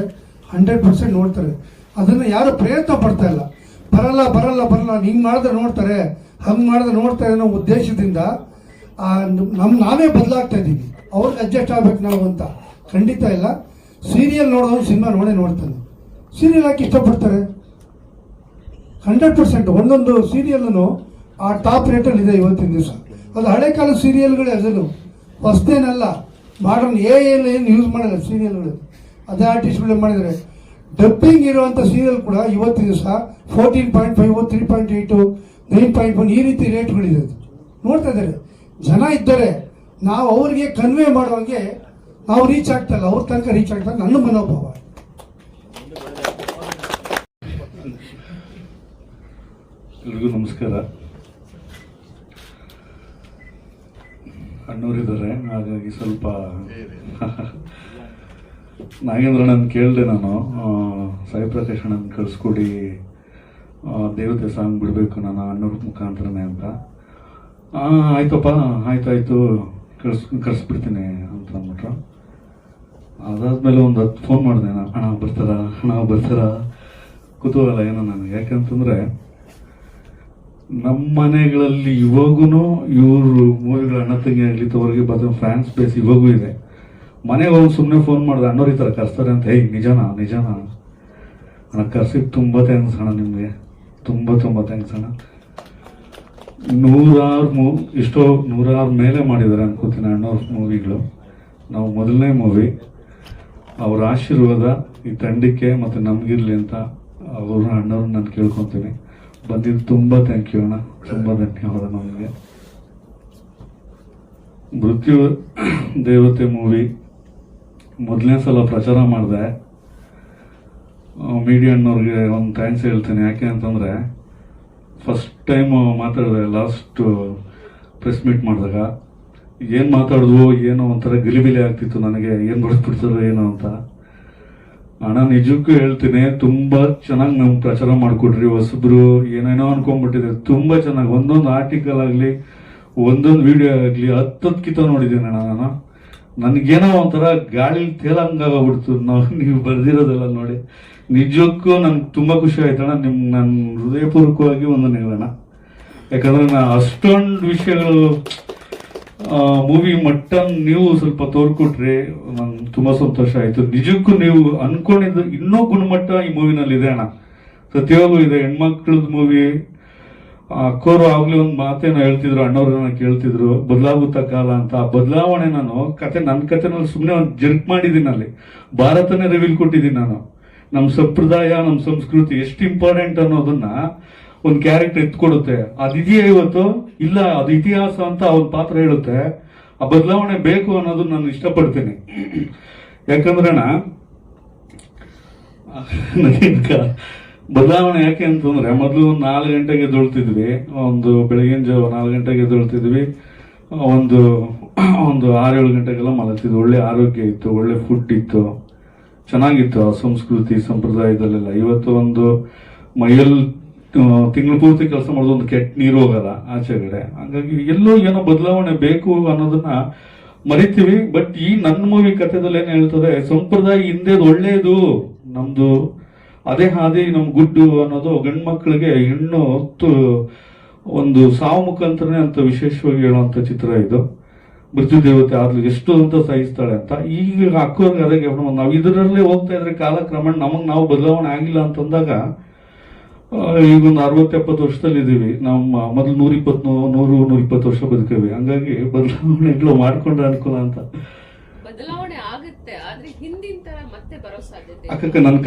100% ನೋಡ್ತಾರೆ. ಅದನ್ನು ಯಾರು ಪ್ರಯತ್ನ ಪಡ್ತಾ ಇಲ್ಲ. ಬರಲ್ಲ ಬರಲ್ಲ ಬರಲ್ಲ, ಹಿಂಗೆ ಮಾಡಿದ್ರೆ ನೋಡ್ತಾರೆ, ಹಂಗೆ ಮಾಡಿದ್ರೆ ನೋಡ್ತಾರೆ ಅನ್ನೋ ಉದ್ದೇಶದಿಂದ ನಾವೇ ಬದಲಾಗ್ತಾ ಇದ್ದೀವಿ. ಅವ್ರಿಗೆ ಅಡ್ಜಸ್ಟ್ ಆಗ್ಬೇಕು ನಾವು ಅಂತ. ಖಂಡಿತ ಇಲ್ಲ. ಸೀರಿಯಲ್ ನೋಡೋದು ಸಿನಿಮಾ ನೋಡ್ತಾನೆ. ಸೀರಿಯಲ್ ಹಾಕಿ ಇಷ್ಟಪಡ್ತಾರೆ 100%. ಒಂದೊಂದು ಸೀರಿಯಲ್ನು ಆ ಟಾಪ್ ರೇಟಲ್ಲಿ ಇದೆ ಇವತ್ತಿನ ದಿವಸ. ಅದು ಹಳೆ ಕಾಲದ ಸೀರಿಯಲ್ಗಳೇ, ಅದನ್ನು ಹೊಸದೇನಲ್ಲ. ಮಾಡರ್ನ್ ಏನು ಯೂಸ್ ಮಾಡಲ್ಲ ಸೀರಿಯಲ್ಗಳು. ಅದೇ ಆರ್ಟಿಸ್ಟ್ಗಳೇ ಮಾಡಿದರೆ. ಡಬ್ಬಿಂಗ್ ಇರುವಂಥ ಸೀರಿಯಲ್ ಕೂಡ ಇವತ್ತಿನ ದಿವಸ 14.5, 3.8, 9.1 ಈ ರೀತಿ ರೇಟ್ಗಳಿದೆ. ಅದು ನೋಡ್ತಾ ಇದ್ದಾರೆ ಜನ ಇದ್ದಾರೆ. ನಾವು ಅವ್ರಿಗೆ ಕನ್ವೆ ಮಾಡುವಂಗೆ ನಾವು ರೀಚ್ ಆಗ್ತಾ ಇಲ್ಲ, ಅವ್ರ ತನಕ ರೀಚ್ ಆಗ್ತಾ ನನ್ನ ಮನೋಭಾವ. ಎಲ್ರಿಗೂ ನಮಸ್ಕಾರ. ಅಣ್ಣವರಿದ್ದಾರೆ, ಹಾಗಾಗಿ ಸ್ವಲ್ಪ ನಾಗೇಂದ್ರಣ್ಣನ ಕೇಳಿದೆ ನಾನು, ಸಾಯಿ ಪ್ರಕಾಶ್ ಅಣ್ಣನ ಕಳಿಸ್ಕೊಡಿ, ದೇವತೆ ಸಾಂಗ್ ಬಿಡಬೇಕು ನಾನು ಅಣ್ಣವ್ರ ಮುಖಾಂತರನೇ ಅಂತ. ಆಯ್ತಪ್ಪ, ಆಯ್ತಾಯ್ತು, ಕಳಿಸ್ಬಿಡ್ತೀನಿ ಅಂತ ಅಂದ್ಬಿಟ್ರು. ಅದಾದ್ಮೇಲೆ ಒಂದು 10 ಫೋನ್ ಮಾಡಿದೆ. ಅಣ್ಣ ಬರ್ತಾರ ಕುತೂಹಲ ಏನೋ ನನಗೆ. ಯಾಕಂತಂದ್ರೆ ನಮ್ಮ ಮನೆಗಳಲ್ಲಿ ಇವಾಗೂ ಇವರು ಮೂವಿಗಳ ಅಣ್ಣ ತಂಗಿ ಆಗಲಿ ತವರಿಗೆ ಬರೋ ಫ್ಯಾನ್ಸ್ ಬೇಸ್ ಇವಾಗೂ ಇದೆ. ಮನೆಗೆ ಹೋಗಿ ಸುಮ್ಮನೆ ಫೋನ್ ಮಾಡಿದೆ, ಅಣ್ಣವ್ರು ಈ ಥರ ಕರ್ಸ್ತಾರೆ ಅಂತ. ನಿಜನಾ ಅಣ್ಣ, ಕರ್ಸಿದ್ದು ತುಂಬ ಥ್ಯಾಂಕ್ಸ್ ಅಣ್ಣ, ನಿಮಗೆ ತುಂಬ ಥ್ಯಾಂಕ್ಸ್ ಅಣ್ಣ. 100 ಮೇಲೆ ಮಾಡಿದ್ದಾರೆ ಅನ್ಕೋತೀನಿ ಅಣ್ಣವ್ರ ಮೂವಿಗಳು. ನಾವು ಮೊದಲನೇ ಮೂವಿ. ಅವ್ರ ಆಶೀರ್ವಾದ ಈ ತಂಡಕ್ಕೆ ಮತ್ತು ನಮಗಿರ್ಲಿ ಅಂತ ಅಣ್ಣವ್ರನ್ನ ನಾನು ಕೇಳ್ಕೊತೀನಿ. ಬಂದಿದ್ದು ತುಂಬ ಥ್ಯಾಂಕ್ ಯು ಅಣ್ಣ, ತುಂಬ ಧನ್ಯವಾದ. ನಮಗೆ ಮೃತ್ಯು ದೇವತೆ ಮೂವಿ ಮೊದಲನೇ ಸಲ ಪ್ರಚಾರ ಮಾಡಿದೆ. ಮೀಡಿಯಾ ಅಣ್ಣವ್ರಿಗೆ ಒಂದು ಥ್ಯಾಂಕ್ಸ್ ಹೇಳ್ತೀನಿ. ಯಾಕೆ ಅಂತಂದರೆ ಫಸ್ಟ್ ಟೈಮ್ ಮಾತಾಡಿದೆ, ಲಾಸ್ಟ್ ಪ್ರೆಸ್ ಮೀಟ್ ಮಾಡಿದಾಗ ಏನು ಮಾತಾಡಿದ್ವು ಏನೋ ಒಂಥರ ಗಿಲಿಬಿಲಿ ಆಗ್ತಿತ್ತು ನನಗೆ, ಏನು ಬಿಡಿಸ್ಬಿಡ್ತಾರೋ ಏನೋ ಅಂತ. ಅಣ್ಣ ನಿಜಕ್ಕೂ ಹೇಳ್ತೀನಿ, ತುಂಬ ಚೆನ್ನಾಗಿ ನಮ್ಗೆ ಪ್ರಚಾರ ಮಾಡಿಕೊಡ್ರಿ. ಹೊಸಬ್ರು ಏನೇನೋ ಅನ್ಕೊಂಡ್ಬಿಟ್ಟಿದೆ, ತುಂಬ ಚೆನ್ನಾಗಿ. ಒಂದೊಂದು ಆರ್ಟಿಕಲ್ ಆಗಲಿ, ಒಂದೊಂದು ವಿಡಿಯೋ ಆಗಲಿ 10 ನೋಡಿದ್ದೀನಿ ಅಣ್ಣ ನಾನು. ನನಗೇನೋ ಒಂಥರ ಗಾಳಿ ತೇಲಂಗಾಗ್ಬಿಡ್ತು ನೀವು ಬರ್ದಿರೋದೆಲ್ಲ ನೋಡಿ. ನಿಜಕ್ಕೂ ನನ್ಗೆ ತುಂಬ ಖುಷಿ ಆಯ್ತಣ್ಣ. ನಾನು ಹೃದಯಪೂರ್ವಕವಾಗಿ ವಂದನೆಗಳಣ್ಣ. ಯಾಕಂದ್ರೆ ನಾನು ಅಷ್ಟೊಂದು ವಿಷಯಗಳು ಮೂವಿ ಮಟ್ಟ ನೀವು ಸ್ವಲ್ಪ ತೋರ್ಕೊಟ್ರಿ, ನನ್ಗೆ ತುಂಬ ಸಂತೋಷ ಆಯಿತು. ನಿಜಕ್ಕೂ ನೀವು ಅನ್ಕೊಂಡಿದ್ದು ಇನ್ನೂ ಗುಣಮಟ್ಟ ಈ ಮೂವಿನಲ್ಲಿ ಇದೆ ಅಣ್ಣ, ಸತ್ಯವಾಗೂ ಇದೆ. ಹೆಣ್ಮಕ್ಳದ್ದು ಮೂವಿ. ಅಕ್ಕೋರು ಆಗ್ಲೇ ಒಂದು ಮಾತೇನೋ ಹೇಳ್ತಿದ್ರು, ಅಣ್ಣವ್ರನ್ನ ಕೇಳ್ತಿದ್ರು, ಬದಲಾಗುತ್ತಾ ಕಾಲ ಅಂತ. ಆ ಬದಲಾವಣೆ ನಾನು ನನ್ನ ಕಥೆನಲ್ಲಿ ಸುಮ್ಮನೆ ಒಂದು ಜರ್ಕ್ ಮಾಡಿದ್ದೀನಿ. ಅಲ್ಲಿ ಭಾರತನೇ ರಿವೀಲ್ ಕೊಟ್ಟಿದ್ದೀನಿ ನಾನು. ನಮ್ಮ ಸಂಪ್ರದಾಯ, ನಮ್ಮ ಸಂಸ್ಕೃತಿ ಎಷ್ಟು ಇಂಪಾರ್ಟೆಂಟ್ ಅನ್ನೋದನ್ನ ಒಂದು ಕ್ಯಾರೆಕ್ಟರ್ ಎತ್ಕೊಡುತ್ತೆ. ಅದಿದೆಯಾ ಇವತ್ತು? ಇಲ್ಲ, ಅದು ಇತಿಹಾಸ ಅಂತ ಒಂದು ಪಾತ್ರ ಹೇಳುತ್ತೆ. ಆ ಬದಲಾವಣೆ ಬೇಕು ಅನ್ನೋದು ನಾನು ಇಷ್ಟಪಡ್ತೀನಿ. ಯಾಕಂದ್ರೆ ಬದಲಾವಣೆ ಯಾಕೆ ಅಂತಂದ್ರೆ, ಮೊದಲು 4 ಗಂಟೆಗೆ ಎದ್ದೇಳ್ತಿದ್ವಿ, ಒಂದು ಬೆಳಗಿನ ಜಾವ 4 ಗಂಟೆಗೆ ಎದ್ದೇಳ್ತಿದ್ವಿ, ಒಂದು 6-7 ಗಂಟೆಗೆಲ್ಲ ಮಲಗ್ತಿದ್ವಿ. ಒಳ್ಳೆ ಆರೋಗ್ಯ ಇತ್ತು, ಒಳ್ಳೆ ಫುಡ್ ಇತ್ತು, ಚೆನ್ನಾಗಿತ್ತು ಆ ಸಂಸ್ಕೃತಿ ಸಂಪ್ರದಾಯದಲ್ಲೆಲ್ಲ. ಇವತ್ತು ಒಂದು ಮೈಯಲ್ಲಿ ತಿಂಗಳು ಪೂರ್ತಿ ಕೆಲಸ ಮಾಡೋದು, ಒಂದು ಕೆಟ್ಟ ನೀರು ಹೋಗಲ್ಲ ಆಚೆಗಡೆ. ಹಾಗಾಗಿ ಎಲ್ಲೋ ಏನೋ ಬದಲಾವಣೆ ಬೇಕು ಅನ್ನೋದನ್ನ ಮರಿತೀವಿ. ಬಟ್ ಈ ನನ್ನ ಮೂವಿ ಕಥೆದಲ್ಲಿ ಏನ್ ಹೇಳ್ತದೆ, ಸಂಪ್ರದಾಯ ಹಿಂದೆ ಒಳ್ಳೇದು, ನಮ್ದು ಅದೇ ಹಾದಿ, ನಮ್ ಗುಡ್ಡು ಅನ್ನೋದು ಗಂಡು ಮಕ್ಕಳಿಗೆ ಹೆಣ್ಣು ಹೊತ್ತು ಒಂದು ಸಾವು ಮುಖಾಂತರನೇ ಅಂತ ವಿಶೇಷವಾಗಿ ಹೇಳುವಂತ ಚಿತ್ರ ಇದು. ಮೃತ್ಯು ದೇವತೆ ಆದ್ಲು ಎಷ್ಟು ಅಂತ ಸಹಿಸ್ತಾಳೆ ಅಂತ. ಈಗ ಅಕ್ಕೋರ್ಗೆ ಅದೇ ನಾವು ಇದರಲ್ಲೇ ಹೋಗ್ತಾ ಇದ್ರೆ ಕಾಲಕ್ರಮೇಣ ನಾವು ಬದಲಾವಣೆ ಆಗಿಲ್ಲ ಅಂತಂದಾಗ, ಈಗ ಒಂದು 60-70 ವರ್ಷದಲ್ಲಿ ಇದೀವಿ. ನಮ್ಮ ಮೊದಲು 120 ವರ್ಷ ಬದುಕೇವಿ. ಹಂಗಾಗಿ ಬದಲಾವಣೆಗಳು ಮಾಡ್ಕೊಂಡ್ರೆ ಅನುಕೂಲ ಅಂತ. ಬದಲಾವಣೆ ಆಗುತ್ತೆ, ಆದ್ರೆ ಹಿಂದಿನ ತರ ಮತ್ತೆ ಬರೋ ಸಾಧ್ಯತೆ ಅಕ್ಕ ನನ್ನ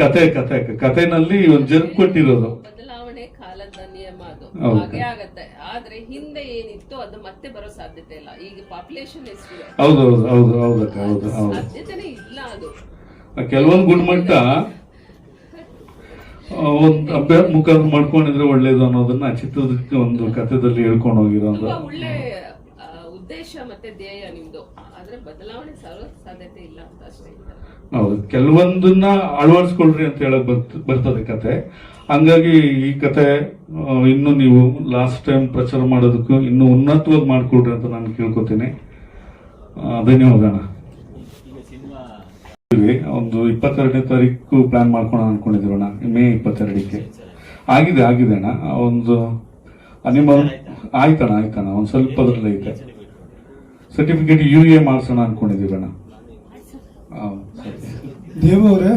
ಕಥೆನಲ್ಲಿ ಒಂದು ಜರ್ಕ್ ಕೊಟ್ಟಿರೋದು. ಬದಲಾವಣೆ ಕಾಲದ ನಿಯಮ, ಅದು ಹೌದು. ಹಾಗೆ ಆಗತ್ತೆ. ಆದ್ರೆ ಹಿಂದೆ ಏನಿತ್ತು ಅದು ಮತ್ತೆ ಬರೋ ಸಾಧ್ಯತೆ ಇಲ್ಲ. ಈಗ ಪಾಪ್ಯುಲೇಷನ್ ಎಷ್ಟಿದೆ, ಹೌದಕ್ಕ, ಹೌದು. ಸಾಧ್ಯತೆನೇ ಇಲ್ಲ. ಅದು ಕೆಲವೊಂದು ಗುಣಮಟ್ಟ ಒಂದು ಅಭ್ಯಾಸ ಮುಖಾಂತರ ಮಾಡ್ಕೊಂಡಿದ್ರೆ ಒಳ್ಳೇದು ಅನ್ನೋದನ್ನ ಚಿತ್ರದಕ್ಕೆ ಒಂದು ಕಥೆದಲ್ಲಿ ಹೇಳ್ಕೊಂಡು ಹೋಗಿರೋದು. ತುಂಬಾ ಒಳ್ಳೆ ಉದ್ದೇಶ ಮತ್ತೆ ಧ್ಯೇಯ ನಿಮ್ದು, ಆದ್ರೆ ಬದಲಾವಣೆ ಸಾಧ್ಯತೆ ಇಲ್ಲ ಅಂತ ಅಷ್ಟೇ. ಹೌದು, ಕೆಲವೊಂದನ್ನ ಅಳವಡಿಸ್ಕೊಳ್ರಿ ಅಂತ ಹೇಳಕ್ ಬರ್ತದೆ ಕತೆ. ಹಂಗಾಗಿ ಈ ಕತೆ ಇನ್ನು ನೀವು ಲಾಸ್ಟ್ ಟೈಮ್ ಪ್ರಚಾರ ಮಾಡೋದಕ್ಕೂ ಇನ್ನೂ ಉನ್ನತವಾಗಿ ಮಾಡ್ಕೊಳ್ರಿ ಅಂತ ನಾನು ಕೇಳ್ಕೊತೀನಿ. ಧನ್ಯವಾದ. ಈಗ ಸಿನಿಮಾ ಒಂದು 22ನೇ ತಾರೀಕು ಪ್ಲಾನ್ ಮಾಡ್ಕೊಂಡು ಅನ್ಕೊಂಡಿದ್ದೀವಣ್ಣ. ಮೇ 22ಕ್ಕೆ ಆಗಿದೆ ಅಣ್ಣ. ಒಂದು ನಿಮ್ಮ ಆಯ್ತಣ್ಣ ಒಂದು ಸ್ವಲ್ಪ ಅದ್ರಲ್ಲಿ ಐತೆ. ಸರ್ಟಿಫಿಕೇಟ್ UA ಮಾಡ್ಸೋಣ ಅನ್ಕೊಂಡಿದ್ದೀವಣ್ಣ. ದೇವ ಅವರೇ,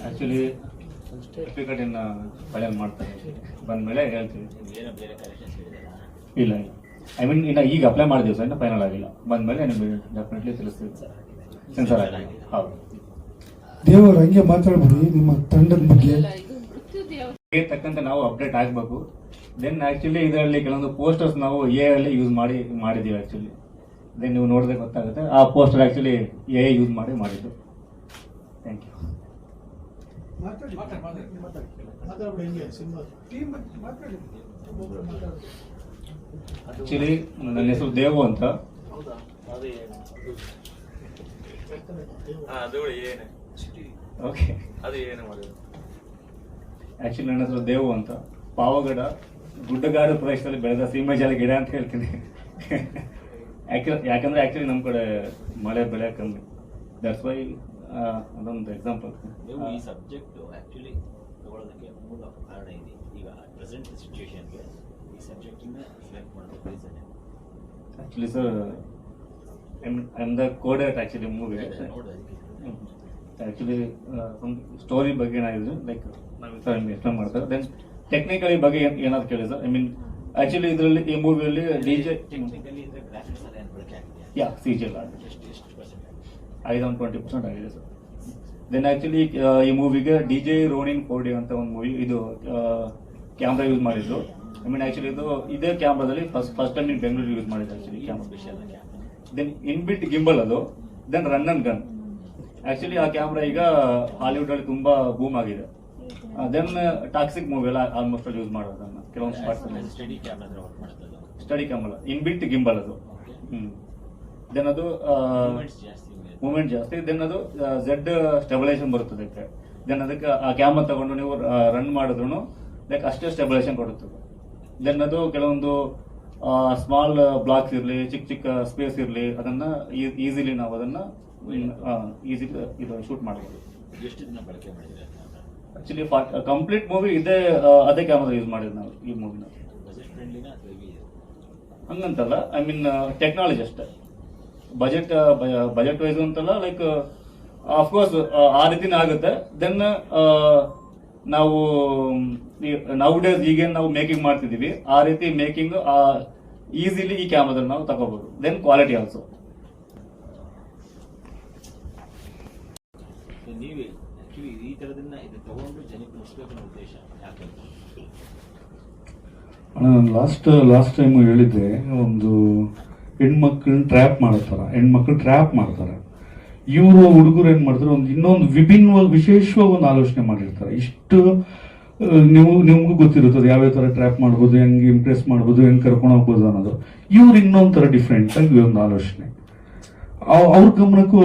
ಆಕ್ಚುಲಿ ಸರ್ಟಿಫಿಕೇಟ್ ಇನ್ನ ಫೈನಲ್ ಮಾಡ್ತಾರೆ, ಬಂದ್ಮೇಲೆ ಹೇಳ್ತೀವಿ. ಏನೋ ಬೇರೆ ಕರೆಕ್ಷನ್ಸ್ ಇದೆಯಲ್ಲ? ಇಲ್ಲ ಐ ಮೀನ್ ಇನ್ನ ಈಗ ಅಪ್ಲೈ ಮಾಡಿದೀವಿ ಸರ್, ಇನ್ನ ಫೈನಲ್ ಆಗಿಲ್ಲ. ಬಂದ್ಮೇಲೆ ನಿಮ್ಗೆ ಡೆಫಿನೆಟ್ಲಿ ತಿಳಿಸ್ತೀವಿ ಸರ್. ಸೆನ್ಸರ್ ಆಗಿದೆ. ಹೌದು. ದೇವರು ಹಂಗೆ ಮಾತಾಡ್ಬಿಡಿ ನಿಮ್ಮ ತಂಡದ ಬಗ್ಗೆ. ಇಲ್ಲ, ಇದು ಮೃತ್ಯು ದೇವ ತಕ್ಕಂತೆ ನಾವು ಅಪ್ಡೇಟ್ ಆಗಬೇಕು. ದೆನ್ ಆಕ್ಚುಲಿ ಇದರಲ್ಲಿ ಕೆಲವೊಂದು ಪೋಸ್ಟರ್ಸ್ ನಾವು ಅಲ್ಲಿ ಯೂಸ್ ಮಾಡಿದ್ದೀವಿ ಆಕ್ಚುಲಿ. ದೆನ್ ನೀವು ನೋಡಿದ್ರೆ ಗೊತ್ತಾಗುತ್ತೆ. ಆ ಪೋಸ್ಟರ್ ಆಕ್ಚುಲಿ ಯೂಸ್ ಮಾಡಿದ್ದು. Thank you. ಆಕ್ಚುಲಿ ನನ್ನ ಹೆಸರು ದೇವು ಅಂತ. ಓಕೆ, ಆಕ್ಚುಲಿ ನನ್ನ ಹೆಸರು ದೇವು ಅಂತ. ಪಾವಗಡ ಗುಡ್ಡಗಾಡು ಪ್ರದೇಶದಲ್ಲಿ ಬೆಳೆದ ಸೀಮೆಜಾಲ ಗಿಡ ಅಂತ ಹೇಳ್ತೀನಿ. ಯಾಕಂದ್ರೆ ಆಕ್ಚುಲಿ ನಮ್ಮ ಕಡೆ ಮಳೆ ಬೆಳೆ ಕಮ್ಮಿ. ದಟ್ಸ್ ವೈ ಅದೊಂದು ಎಕ್ಸಾಂಪಲ್. ನೀವು ಈ ಸಬ್ಜೆಕ್ಟ್ ಆಕ್ಚುಲಿ ತಗೊಳ್ಳೋದಕ್ಕೆ ಮೂಲ ಕಾರಣ ಇದೆ. ಈಗ ಪ್ರೆಸೆಂಟ್ ಸಿಚುವೇಶನ್ಗೆ ಈ ಸಬ್ಜೆಕ್ಟ್ ಇಂದ ಸೆಲೆಕ್ಟ್ ಮಾಡೋದಕ್ಕೆ ರೀಸನ್ ಏನು? Actually sir I am the coder actually movie. Actually story ಬಗ್ಗೆ ಏನಾಗಿದೆ ಲೈಕ್ ನಾವು ಎಕ್ಸ್ಪ್ಲೇನ್ ಮಾಡ್ತಾರೆ. ದೆನ್ ಟೆಕ್ನಿಕಲಿ ಬಗ್ಗೆ ಏನಾದ್ರು ಕೇಳಿ ಸರ್. ಐ ಮೀನ್ ಆಕ್ಚುಲಿ ಇದರಲ್ಲಿ ಈ ಮೂವಿಯಲ್ಲಿ DJ ಟೆಕ್ನಿಕಲಿ ಇದ್ರೆ ಗ್ರಾಫಿಕ್ಸ್ ಎಲ್ಲ ಏನು ಬಳಕೆ ಆಗಿದೆಯಾ? ಯಾ CGL ಎಷ್ಟು ಪರ್ಸೆಂಟ್ ಆಗಿದೆ? 20% ಆಗಿದೆ ಸರ್. ದೆನ್ ಆಕ್ಚುಲಿ ಈ ಮೂವಿಗೆ DJ ರೋನಿನ್ 4D ಅಂತ ಒಂದು ಮೂವಿ ಇದು ಕ್ಯಾಮ್ರಾ ಯೂಸ್ ಮಾಡಿದ್ರು. ಐ ಮೀನ್ ಆಕ್ಚುಲಿ ಇದೇ ಕ್ಯಾಮ್ರಾದಲ್ಲಿ ಫಸ್ಟ್ ಟೈಮ್ ನೀವು ಬೆಂಗಳೂರು ಯೂಸ್ ಮಾಡಿದ್ರು actually camera. Special then inbuilt gimbal ಅದು. Then run and gun. Actually ಆ ಕ್ಯಾಮ್ರಾ ಈಗ ಹಾಲಿವುಡ್ ಅಲ್ಲಿ ತುಂಬಾ ಬೂಮ್ ಆಗಿದೆ. ದೆನ್ ಟಾಕ್ಸಿಕ್ ಮೂವಿ ಎಲ್ಲ ಆಲ್ಮೋಸ್ಟ್ ಯೂಸ್ ಮಾಡೋದನ್ನ ಕೆಲವೊಂದು ಸ್ಪಾಟ್ಸ್ ಅಲ್ಲಿ. ಸ್ಟಡಿ ಕ್ಯಾಮ್ರಾ ವರ್ಕ್ ಮಾಡ್ತದೆ. ಸ್ಟಡಿ ಕ್ಯಾಮ್ರಾ ಇನ್ಬಿಟ್ ಗಿಂಬಲ್ ಅದು. ದೆನ್ ಅದು ಮೂವ್ಮೆಂಟ್ ಜಾಸ್ತಿ. ದೆನ್ ಅದು Z ಸ್ಟೆಬಿಲೈಸೇಷನ್ ಬರುತ್ತದೆ. ದೆನ್ ಅದಕ್ಕೆ ಆ ಕ್ಯಾಮ್ರಾ ತಗೊಂಡು ನೀವು ರನ್ ಮಾಡಿದ್ರು ಲೈಕ್ ಅಷ್ಟೇ ಸ್ಟೆಬಿಲೈಸೇಷನ್ ಕೊಡುತ್ತದೆ. ದೆನ್ ಅದು ಕೆಲವೊಂದು ಸ್ಮಾಲ್ ಬ್ಲಾಕ್ಸ್ ಇರಲಿ, ಚಿಕ್ಕ ಚಿಕ್ಕ ಸ್ಪೇಸ್ ಇರಲಿ, ಅದನ್ನ ಈಸಿಲಿ ನಾವು ಅದನ್ನ ಈಸಿ ಇದು ಶೂಟ್ ಮಾಡಬಹುದು. ಎಷ್ಟು ದಿನ ಬಳಕೆ ಮಾಡಿದ್ರೆ ಆಕ್ಚುಲಿ ಕಂಪ್ಲೀಟ್ ಮೂವಿ ಅದೇ ಕ್ಯಾಮ್ರಾ ಯೂಸ್ ಮಾಡಿದ್ವಿ ನಾವು ಈ ಮೂವಿನ. ಬಜೆಟ್ ಫ್ರೆಂಡ್ಲಿನ ಅಥವಾ ಹೆವಿ? ಹಂಗಂತಲ್ಲ, ಐ ಮೀನ್ ಟೆಕ್ನಾಲಜಿ ಅಷ್ಟೇ. ಬಜೆಟ್ ವೈಸ್ ಅಂತಲ್ಲ, ಲೈಕ್ ಅಫ್ಕೋರ್ಸ್ ಆ ರೀತಿನೇ ಆಗುತ್ತೆ. ದೆನ್ ನಾವು ಡೇಸ್ ಈಗೇನು ನಾವು ಮೇಕಿಂಗ್ ಮಾಡ್ತಿದೀವಿ ಆ ರೀತಿ ಮೇಕಿಂಗ್ ಈಸಿಲಿ ಈ ಕ್ಯಾಮ್ರಾದಲ್ಲಿ ನಾವು ತಗೋಬಹುದು. Then quality also. ನೀವೇ ಆಕ್ಚುಲಿ ಈ ತರದನ್ನ ಇದು ತಗೊಂಡು ಜನಕ್ಕೆ ಮುಗಿಸ್ಬೇಕು ಅನ್ನೋ ಉದ್ದೇಶ ಯಾಕಂತ? ನಾನು ಲಾಸ್ಟ್ ಟೈಮ್ ಹೇಳಿದ್ದೆ, ಒಂದು ಹೆಣ್ಮಕ್ಳನ್ನ ಟ್ರ್ಯಾಪ್ ಮಾಡ್ತಾರೆ. ಇವರು ಹುಡುಗರು ಏನ್ ಮಾಡ್ತಾರೆ, ಇನ್ನೊಂದು ವಿಭಿನ್ನವಾಗಿ ವಿಶೇಷವಾಗಿ ಒಂದು ಆಲೋಚನೆ ಮಾಡಿರ್ತಾರೆ. ಇಷ್ಟು ನಿಮ್ಗೂ ಗೊತ್ತಿರುತ್ತದೆ ಯಾವ್ಯಾವ ತರ ಟ್ರ್ಯಾಪ್ ಮಾಡ್ಬೋದು, ಹೆಂಗ್ ಇಂಪ್ರೆಸ್ ಮಾಡ್ಬೋದು, ಹೆಂಗ್ ಕರ್ಕೊಂಡು ಹೋಗ್ಬೋದು ಅನ್ನೋದು. ಇವ್ರು ಇನ್ನೊಂದ್ ತರ ಡಿಫ್ರೆಂಟ್ ಆಗಿ ಒಂದು ಆಲೋಚನೆ ಅವ್ರ ಗಮನಕ್ಕೂ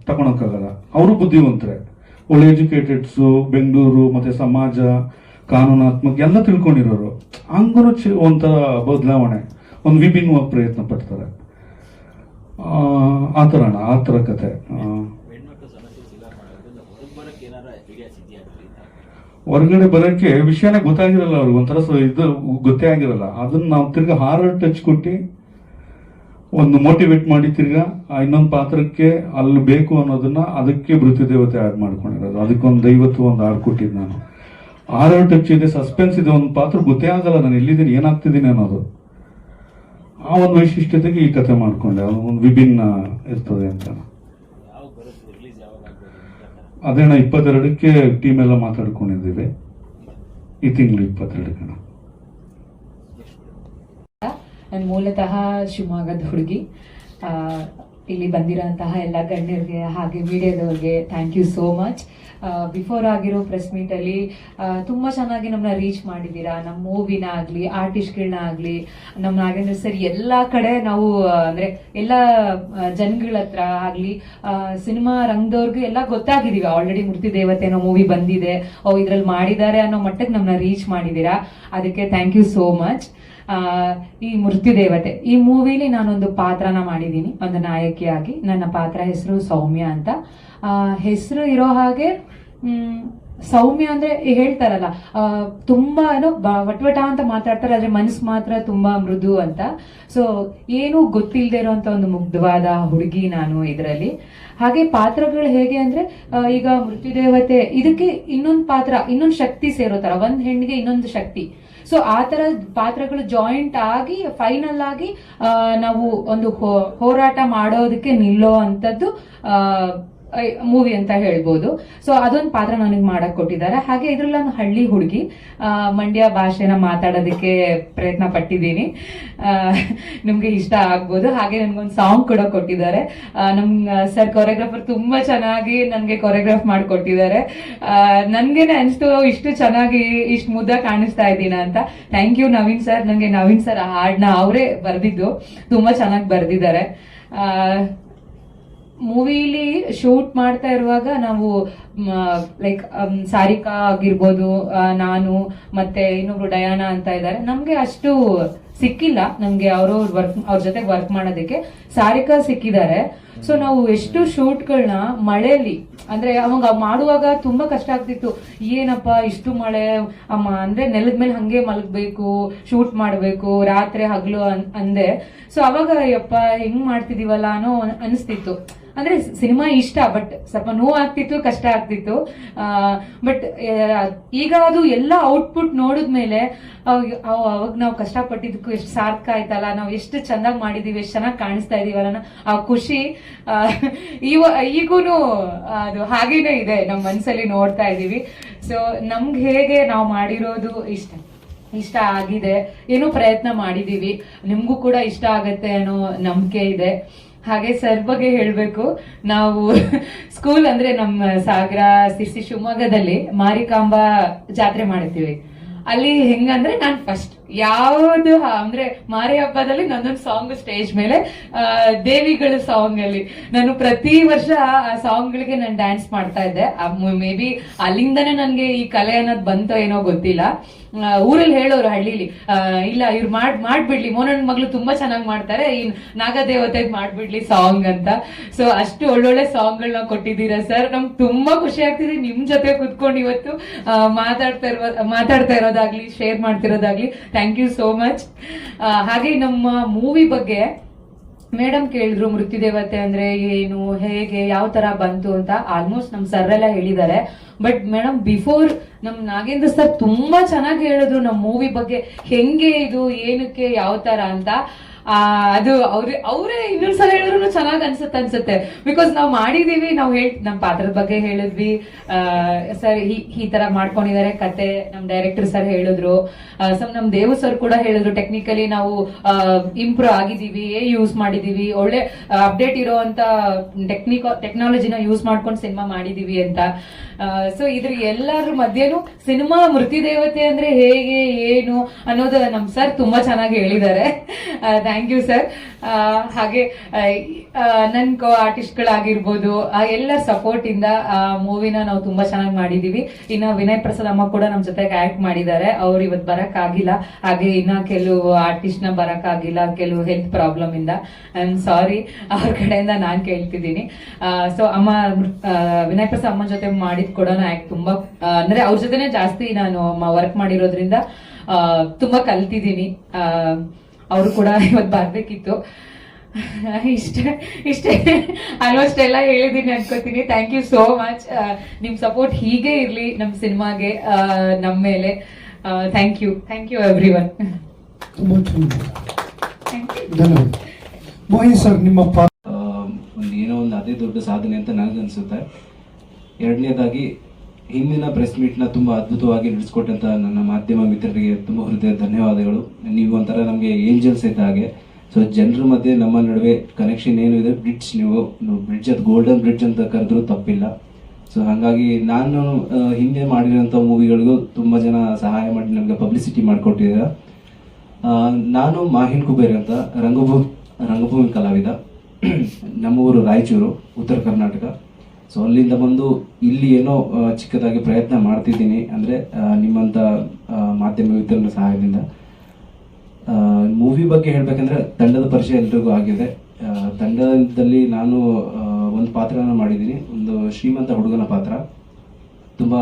ತಗೊಳಕ್ಕಾಗಲ್ಲ. ಅವರು ಬುದ್ಧಿವಂತರೆ, ಒಳ್ಳೆ ಎಜುಕೇಟೆಡ್ಸು, ಬೆಂಗಳೂರು ಮತ್ತೆ ಸಮಾಜ, ಕಾನೂನಾತ್ಮಕ ಎಲ್ಲ ತಿಳ್ಕೊಂಡಿರೋರು. ಹಂಗೂ ಒಂಥರ ಬದಲಾವಣೆ, ಒಂದು ವಿಭಿನ್ನವಾಗಿ ಪ್ರಯತ್ನ ಪಡ್ತಾರೆ. ಆ ಥರ ಕತೆ. ಹೆಣ್ಮಕ್ಳು ಸಮಸ್ಯೆ ಸಿಗಾಕೊಳ್ಳೋದ್ರಿಂದ ಹೊರಗೆ ಬರಕ್ಕೆ ಏನಾರ ಐಡಿಯಾಸ್ ಇದೆಯಾ? ಹೊರಗಡೆ ಬರೋಕ್ಕೆ ವಿಷಯನೇ ಗೊತ್ತಾಗಿರಲ್ಲ ಅವ್ರಿಗೆ, ಒಂಥರ ಇದು ಗೊತ್ತೇ ಆಗಿರಲ್ಲ. ಅದನ್ನ ನಾವು ತಿರ್ಗಾ ಹಾರರ್ ಟಚ್ ಕೊಟ್ಟು ಒಂದು ಮೋಟಿವೇಟ್ ಮಾಡಿ ತಿರ್ಗಾ ಇನ್ನೊಂದು ಪಾತ್ರಕ್ಕೆ ಅಲ್ಲಿ ಬೇಕು ಅನ್ನೋದನ್ನ ಅದಕ್ಕೆ ಮೃತ್ಯುದೇವತೆ ಆಡ್ ಮಾಡ್ಕೊಂಡಿರೋದು. ಅದಕ್ಕೊಂದು ದೈವತ್ವ ಒಂದು ಹಾಡು ಕೊಟ್ಟಿದ್ದು ನಾನು. ಹಾರರ್ ಟಚ್ ಇದೆ, ಸಸ್ಪೆನ್ಸ್ ಇದೆ, ಒಂದು ಪಾತ್ರ ಗೊತ್ತೇ ಆಗಲ್ಲ ನಾನು ಎಲ್ಲಿದ್ದೀನಿ, ಏನಾಗ್ತಿದ್ದೀನಿ ಅನ್ನೋದು. ಆ ಒಂದು ವೈಶಿಷ್ಟ್ಯತೆಗೆ ಈ ಕತೆ ಮಾಡ್ಕೊಂಡೆ. ಅದು ಒಂದು ವಿಭಿನ್ನ ಇರ್ತದೆ ಅಂತ. ಯಾವಾಗ ಬರುತ್ತೆ, ರಿಲೀಸ್ ಯಾವಾಗ ಆಗ್ಬೋದು? ಅದೇನ 22ಕ್ಕೆ ಟೀಮ್ ಎಲ್ಲ ಮಾತಾಡ್ಕೊಂಡಿದ್ದೀವಿ. ಈ ತಿಂಗಳು 22ಕ್ಕೆ. ನಾನು ಮೂಲತಃ ಶಿವಮೊಗ್ಗದ ಹುಡುಗಿ. ಇಲ್ಲಿ ಬಂದಿರೋಂತಹ ಎಲ್ಲ ಗಣ್ಯರಿಗೆ ಹಾಗೆ ಮೀಡಿಯಾದವ್ರಿಗೆ thank you so much. Before ಆಗಿರೋ ಪ್ರೆಸ್ ಮೀಟಲ್ಲಿ ತುಂಬ ಚೆನ್ನಾಗಿ ನಮ್ಮನ್ನ ರೀಚ್ ಮಾಡಿದ್ದೀರಾ. ನಮ್ಮ ಮೂವಿನ ಆಗಲಿ, ಆರ್ಟಿಸ್ಟ್ಗಳನ್ನ ಆಗಲಿ, ನಮ್ಮ ನಾಗೇಂದ್ರ ಸರ್ ಎಲ್ಲ ಕಡೆ ನಾವು ಅಂದರೆ ಎಲ್ಲ ಜನಗಳ ಹತ್ರ ಆಗಲಿ, ಸಿನಿಮಾ ರಂಗದವ್ರಿಗೂ ಎಲ್ಲ ಗೊತ್ತಾಗಿದ್ದೀವಿ. ಆಲ್ರೆಡಿ ಮೃತ್ಯುದೇವತೆ ಅನ್ನೋ ಮೂವಿ ಬಂದಿದೆ, ಇದ್ರಲ್ಲಿ ಮಾಡಿದ್ದಾರೆ ಅನ್ನೋ ಮಟ್ಟಕ್ಕೆ ನಮ್ಮನ್ನ ರೀಚ್ ಮಾಡಿದ್ದೀರಾ. ಅದಕ್ಕೆ ಥ್ಯಾಂಕ್ ಯು ಸೋ ಮಚ್. ಈ ಮೃತ್ಯುದೇವತೆ ಈ ಮೂವಿಲಿ ನಾನೊಂದು ಪಾತ್ರನ ಮಾಡಿದ್ದೀನಿ, ಒಂದು ನಾಯಕಿಯಾಗಿ. ನನ್ನ ಪಾತ್ರ ಹೆಸರು ಸೌಮ್ಯ ಅಂತ. ಹೆಸರು ಇರೋ ಹಾಗೆ ಸೌಮ್ಯ ಅಂದ್ರೆ ಹೇಳ್ತಾರಲ್ಲ, ತುಂಬಾ ಏನೋ ವಟ್ವಟ ಅಂತ ಮಾತಾಡ್ತಾರೆ, ಆದ್ರೆ ಮನಸ್ಸು ಮಾತ್ರ ತುಂಬಾ ಮೃದು ಅಂತ. ಸೊ ಏನು ಗೊತ್ತಿಲ್ಲದೆ ಇರೋಂತ ಒಂದು ಮುಗ್ಧವಾದ ಹುಡುಗಿ ನಾನು ಇದರಲ್ಲಿ. ಹಾಗೆ ಪಾತ್ರಗಳು ಹೇಗೆ ಅಂದ್ರೆ, ಈಗ ಮೃತ್ಯುದೇವತೆ ಇದಕ್ಕೆ ಇನ್ನೊಂದು ಪಾತ್ರ, ಇನ್ನೊಂದು ಶಕ್ತಿ ಸೇರೋ ತರ, ಒಂದ್ ಹೆಣ್ಣಿಗೆ ಇನ್ನೊಂದು ಶಕ್ತಿ. ಸೊ ಆ ತರ ಪಾತ್ರಗಳು ಜಾಯಿಂಟ್ ಆಗಿ ಫೈನಲ್ ಆಗಿ ನಾವು ಒಂದು ಹೋರಾಟ ಮಾಡೋದಕ್ಕೆ ನಿಲ್ಲೋ ಅಂತದ್ದು ಮೂವಿ ಅಂತ ಹೇಳ್ಬೋದು. ಸೊ ಅದೊಂದು ಪಾತ್ರ ನನಗೆ ಮಾಡಕ್ ಕೊಟ್ಟಿದ್ದಾರೆ. ಹಾಗೆ ಇದ್ರಲ್ಲಿ ನಾನು ಹಳ್ಳಿ ಹುಡುಗಿ, ಮಂಡ್ಯ ಭಾಷೆನ ಮಾತಾಡೋದಕ್ಕೆ ಪ್ರಯತ್ನ ಪಟ್ಟಿದ್ದೀನಿ. ನಿಮ್ಗೆ ಇಷ್ಟ ಆಗ್ಬೋದು. ಹಾಗೆ ನನ್ಗೊಂದು ಸಾಂಗ್ ಕೂಡ ಕೊಟ್ಟಿದ್ದಾರೆ. ನಮ್ ಸರ್ ಕೊರಿಯೋಗ್ರಾಫರ್ ತುಂಬಾ ಚೆನ್ನಾಗಿ ನನ್ಗೆ ಕೊರಿಯೋಗ್ರಾಫ್ ಮಾಡಿಕೊಟ್ಟಿದ್ದಾರೆ. ನನ್ಗೇನೆ ಅನಿಸ್ತು ಇಷ್ಟು ಚೆನ್ನಾಗಿ ಇಷ್ಟು ಮುದ್ದ ಕಾಣಿಸ್ತಾ ಇದ್ದೀನ ಅಂತ. Thank you Naveen sir. ನಂಗೆ ನವೀನ್ ಸರ್ ಆ ಹಾಡ್ನ ಅವರೇ ಬರ್ದಿದ್ದು, ತುಂಬಾ ಚೆನ್ನಾಗಿ ಬರ್ದಿದ್ದಾರೆ. ಮೂವಿಲಿ ಶೂಟ್ ಮಾಡ್ತಾ ಇರುವಾಗ ನಾವು ಲೈಕ್ ಸಾರಿಕಾ ಆಗಿರ್ಬೋದು, ನಾನು ಮತ್ತೆ ಇನ್ನೊಬ್ರು ಡಯಾನಾ ಅಂತ ಇದ್ದಾರೆ, ನಮ್ಗೆ ಅಷ್ಟು ಸಿಕ್ಕಿಲ್ಲ. ನಮ್ಗೆ ಅವ್ರ ಜೊತೆ ವರ್ಕ್ ಮಾಡೋದಕ್ಕೆ ಸಾರಿಕಾ ಸಿಕ್ಕಿದ್ದಾರೆ. ಸೊ ನಾವು ಎಷ್ಟು ಶೂಟ್ಗಳನ್ನ ಮಳೆಯಲ್ಲಿ, ಅಂದ್ರೆ ಅವಾಗ ಮಾಡುವಾಗ ತುಂಬಾ ಕಷ್ಟ ಆಗ್ತಿತ್ತು. ಏನಪ್ಪ ಇಷ್ಟು ಮಳೆ ಅಂದ್ರೆ ನೆಲದ ಮೇಲೆ ಹಂಗೆ ಮಲಗ್ಬೇಕು, ಶೂಟ್ ಮಾಡ್ಬೇಕು, ರಾತ್ರಿ ಹಗಲು ಅಂದೆ. ಸೊ ಅವಾಗ ಯಪ್ಪ ಹೆಂಗ್ ಮಾಡ್ತಿದೀವಲ್ಲ ಅನ್ನೋ ಅನಿಸ್ತಿತ್ತು. ಅಂದ್ರೆ ಸಿನಿಮಾ ಇಷ್ಟ, ಬಟ್ ಸ್ವಲ್ಪ ನೋವು ಆಗ್ತಿತ್ತು, ಕಷ್ಟ ಆಗ್ತಿತ್ತು. ಬಟ್ ಈಗ ಅದು ಎಲ್ಲ ಔಟ್ಪುಟ್ ನೋಡಿದ್ಮೇಲೆ ಅವಾಗ ನಾವು ಕಷ್ಟಪಟ್ಟಿದ್ದಕ್ಕೂ ಎಷ್ಟು ಸಾರ್ಥಕ ಆಯ್ತಲ್ಲ, ನಾವು ಎಷ್ಟು ಚೆನ್ನಾಗಿ ಮಾಡಿದೀವಿ, ಎಷ್ಟು ಚೆನ್ನಾಗಿ ಕಾಣಿಸ್ತಾ ಇದೀವಲ್ಲ, ಆ ಖುಷಿ ಈಗೂನು ಅದು ಹಾಗೇನೆ ಇದೆ ನಮ್ಮ ಮನ್ಸಲ್ಲಿ, ನೋಡ್ತಾ ಇದೀವಿ. ಸೊ ನಮ್ಗೆ ಹೇಗೆ ನಾವು ಮಾಡಿರೋದು ಇಷ್ಟ ಆಗಿದೆ, ಏನೋ ಪ್ರಯತ್ನ ಮಾಡಿದೀವಿ, ನಿಮ್ಗೂ ಕೂಡ ಇಷ್ಟ ಆಗತ್ತೆ ಅನ್ನೋ ನಂಬಿಕೆ ಇದೆ. ಹಾಗೆ ಸರ್ ಬಗ್ಗೆ ಹೇಳ್ಬೇಕು, ನಾವು ಸ್ಕೂಲ್ ಅಂದ್ರೆ ನಮ್ಮ ಸಾಗರ ಸಿರ್ಸಿ ಶಿವಮೊಗ್ಗದಲ್ಲಿ ಮಾರಿಕಾಂಬಾ ಜಾತ್ರೆ ಮಾಡ್ತೀವಿ. ಅಲ್ಲಿ ಹೆಂಗಂದ್ರೆ ನಾನು ಫಸ್ಟ್ ಯಾವುದು ಅಂದ್ರೆ ಮಾರಿ ಹಬ್ಬದಲ್ಲಿ ನನ್ನೊಂದು ಸಾಂಗ್ ಸ್ಟೇಜ್ ಮೇಲೆ ದೇವಿಗಳ ಸಾಂಗ್ ಅಲ್ಲಿ ನಾನು ಪ್ರತಿ ವರ್ಷ ಆ ಸಾಂಗ್ ಗಳಿಗೆ ನಾನು ಡ್ಯಾನ್ಸ್ ಮಾಡ್ತಾ ಇದ್ದೆ. ಮೇ ಬಿ ಅಲ್ಲಿಂದನೇ ನನ್ಗೆ ಈ ಕಲೆ ಅನ್ನೋದು ಬಂತೋ ಏನೋ ಗೊತ್ತಿಲ್ಲ. ಊರಲ್ಲಿ ಹೇಳೋರು ಹಳ್ಳಿಲಿ, ಇಲ್ಲ ಇವ್ರು ಮಾಡ್ಬಿಡ್ಲಿ, ಮೋನನ್ ಮಗಳು ತುಂಬಾ ಚೆನ್ನಾಗಿ ಮಾಡ್ತಾರೆ, ಈ ನಾಗದೇವತೆಗ್ ಮಾಡ್ಬಿಡ್ಲಿ ಸಾಂಗ್ ಅಂತ. ಸೊ ಅಷ್ಟು ಒಳ್ಳೊಳ್ಳೆ ಸಾಂಗ್ ಗಳನ್ನ ಕೊಟ್ಟಿದ್ದೀರಾ ಸರ್. ನಮ್ಗೆ ತುಂಬಾ ಖುಷಿ ಆಗ್ತಿದೆ ನಿಮ್ ಜೊತೆ ಕುತ್ಕೊಂಡು ಇವತ್ತು ಮಾತಾಡ್ತಾ ಇರೋದಾಗ್ಲಿ, ಶೇರ್ ಮಾಡ್ತಿರೋದಾಗ್ಲಿ. Thank you so much. ಹಾಗೆ ನಮ್ಮ ಮೂವಿ ಬಗ್ಗೆ ಮೇಡಮ್ ಕೇಳಿದ್ರು, ಮೃತ್ಯುದೇವತೆ ಅಂದ್ರೆ ಏನು, ಹೇಗೆ, ಯಾವ ತರ ಬಂತು ಅಂತ. ಆಲ್ಮೋಸ್ಟ್ ನಮ್ ಸರ್ ಎಲ್ಲ ಹೇಳಿದ್ದಾರೆ. ಬಟ್ ಮೇಡಮ್ ಬಿಫೋರ್ ನಮ್ ನಾಗೇಂದ್ರ ಸರ್ ತುಂಬಾ ಚೆನ್ನಾಗಿ ಹೇಳಿದ್ರು ನಮ್ ಮೂವಿ ಬಗ್ಗೆ, ಹೆಂಗೆ ಇದು, ಏನಕ್ಕೆ, ಯಾವ ತರ ಅಂತ. ಅದು ಅವರೇ ಇನ್ನೊಂದ್ಸಲ ಹೇಳಿದ್ರು ಚೆನ್ನಾಗ್ ಅನ್ಸುತ್ತೆ. ಬಿಕಾಸ್ ನಾವು ಮಾಡಿದೀವಿ, ನಾವು ನಮ್ ಪಾತ್ರದ ಬಗ್ಗೆ ಹೇಳಿದ್ವಿ. ಸರ್ ಈ ತರ ಮಾಡ್ಕೊಂಡಿದ್ದಾರೆ ಕತೆ, ನಮ್ ಡೈರೆಕ್ಟರ್ ಸರ್ ಹೇಳಿದ್ರು. ನಮ್ ದೇವು ಸರ್ ಕೂಡ ಹೇಳಿದ್ರು, ಟೆಕ್ನಿಕಲಿ ನಾವು ಇಂಪ್ರೂವ್ ಆಗಿದೀವಿ, ಯೂಸ್ ಮಾಡಿದೀವಿ, ಒಳ್ಳೆ ಅಪ್ಡೇಟ್ ಇರೋಂತ ಟೆಕ್ನಾಲಜಿನ ಯೂಸ್ ಮಾಡ್ಕೊಂಡು ಸಿನಿಮಾ ಮಾಡಿದೀವಿ ಅಂತ. ಸೊ ಇದ್ರ ಎಲ್ಲರ ಮಧ್ಯೆನೂ ಸಿನಿಮಾ ಮೃತ್ಯುದೇವತೆ ಅಂದ್ರೆ ಹೇಗೆ, ಏನು ಅನ್ನೋದು ನಮ್ ಸರ್ ತುಂಬಾ ಚೆನ್ನಾಗಿ ಹೇಳಿದ್ದಾರೆ. Thank you sir. ಹಾಗೆ ನನ್ ಕೋ ಆರ್ಟಿಸ್ಟ್ಗಳಾಗಿರ್ಬೋದು, ಎಲ್ಲರ ಸಪೋರ್ಟ್ ಇಂದ ಮೂವಿನ ನಾವು ತುಂಬಾ ಚೆನ್ನಾಗಿ ಮಾಡಿದೀವಿ. ಇನ್ನ ವಿನಯ್ ಪ್ರಸಾದ್ ಅಮ್ಮ ಕೂಡ ನಮ್ ಜೊತೆಗೆ ಆಕ್ಟ್ ಮಾಡಿದ್ದಾರೆ. ಅವ್ರು ಇವತ್ತು ಬರಕ್ ಆಗಿಲ್ಲ. ಹಾಗೆ ಇನ್ನ ಕೆಲವು ಆರ್ಟಿಸ್ಟ್ ನ ಬರಕ್ ಆಗಿಲ್ಲ, ಕೆಲವು ಹೆಲ್ತ್ ಪ್ರಾಬ್ಲಮ್ ಇಂದ. ಐ ಆಮ್ ಸಾರಿ, ಅವ್ರ ಕಡೆಯಿಂದ ನಾನ್ ಕೇಳ್ತಿದ್ದೀನಿ. ಸೊ ಅಮ್ಮ, ವಿನಯ್ ಪ್ರಸಾದ್ ಅಮ್ಮ ಜೊತೆ ಮಾಡಿದ್ ಕೂಡ ತುಂಬಾ ಅಂದ್ರೆ ಅವ್ರ ಜೊತೆನೆ ಜಾಸ್ತಿ ನಾನು ವರ್ಕ್ ಮಾಡಿರೋದ್ರಿಂದ ತುಂಬಾ ಕಲ್ತಿದ್ದೀನಿ. ಅವರು ಕೂಡ ಇವತ್ತು ಬರ್ಬೇಕಿತ್ತು. ಇಷ್ಟೇ ಆಲ್ಮೋಸ್ಟ್ ಎಲ್ಲ ಹೇಳಿದೀನಿ ಅನ್ಕೋತೀನಿ. Thank you so much. ನಿಮ್ ಸಪೋರ್ಟ್ ಹೀಗೆ ಇರ್ಲಿ ನಮ್ ಸಿನಿಮಾಗೆ, ನಮ್ ಮೇಲೆ. Thank you everyone. ಧನ್ಯವಾದ. ಮೋಹಿತ್ ಸರ್, ನಿಮ್ಮ ಏನೋ ಒಂದು ಅದೇ ದೊಡ್ಡ ಸಾಧನೆ ಅಂತ ನನಗನ್ಸುತ್ತೆ. ಎರಡನೇದಾಗಿ ಹಿಂದಿನ ಪ್ರೆಸ್ ಮೀಟ್ನ ತುಂಬ ಅದ್ಭುತವಾಗಿ ನಡೆಸ್ಕೊಟ್ಟಂತ ನನ್ನ ಮಾಧ್ಯಮ ಮಿತ್ರರಿಗೆ ತುಂಬ ಹೃದಯ ಧನ್ಯವಾದಗಳು. ನೀವು ಒಂಥರ ನಮಗೆ ಏಂಜಲ್ಸ್ ಇದ್ದ ಹಾಗೆ. ಸೊ ಜನರ ಮಧ್ಯೆ ನಮ್ಮ ನಡುವೆ ಕನೆಕ್ಷನ್ ಏನು ಇದೆ, ಬ್ರಿಡ್ಜ್, ನೀವು ಬ್ರಿಡ್ಜ್, ಅದು ಗೋಲ್ಡನ್ ಬ್ರಿಡ್ಜ್ ಅಂತ ಕರೆದ್ರೂ ತಪ್ಪಿಲ್ಲ. ಸೊ ಹಾಗಾಗಿ ನಾನು ಹಿಂದೆ ಮಾಡಿರೋಂಥ ಮೂವಿಗಳಿಗೂ ತುಂಬ ಜನ ಸಹಾಯ ಮಾಡಿ ನಮಗೆ ಪಬ್ಲಿಸಿಟಿ ಮಾಡಿಕೊಟ್ಟಿದ್ದೀರ. ನಾನು ಮಾಹಿನ್ ಕುಬೇರ್ ಅಂತ ರಂಗಭೂಮಿ ಕಲಾವಿದ. ನಮ್ಮ ಊರು ರಾಯಚೂರು, ಉತ್ತರ ಕರ್ನಾಟಕ. ಸೊ ಅಲ್ಲಿಂದ ಬಂದು ಇಲ್ಲಿ ಏನೋ ಚಿಕ್ಕದಾಗಿ ಪ್ರಯತ್ನ ಮಾಡ್ತಿದ್ದೀನಿ. ಅಂದರೆ ನಿಮ್ಮಂಥ ಮಾಧ್ಯಮ ಮಿತ್ರರ ಸಹಾಯದಿಂದ. ಮೂವಿ ಬಗ್ಗೆ ಹೇಳಬೇಕಂದ್ರೆ ತಂಡದ ಪರಿಚಯ ಎಲ್ರಿಗೂ ಆಗಿದೆ. ತಂಡದಲ್ಲಿ ನಾನು ಒಂದು ಪಾತ್ರನ ಮಾಡಿದ್ದೀನಿ, ಒಂದು ಶ್ರೀಮಂತ ಹುಡುಗನ ಪಾತ್ರ. ತುಂಬ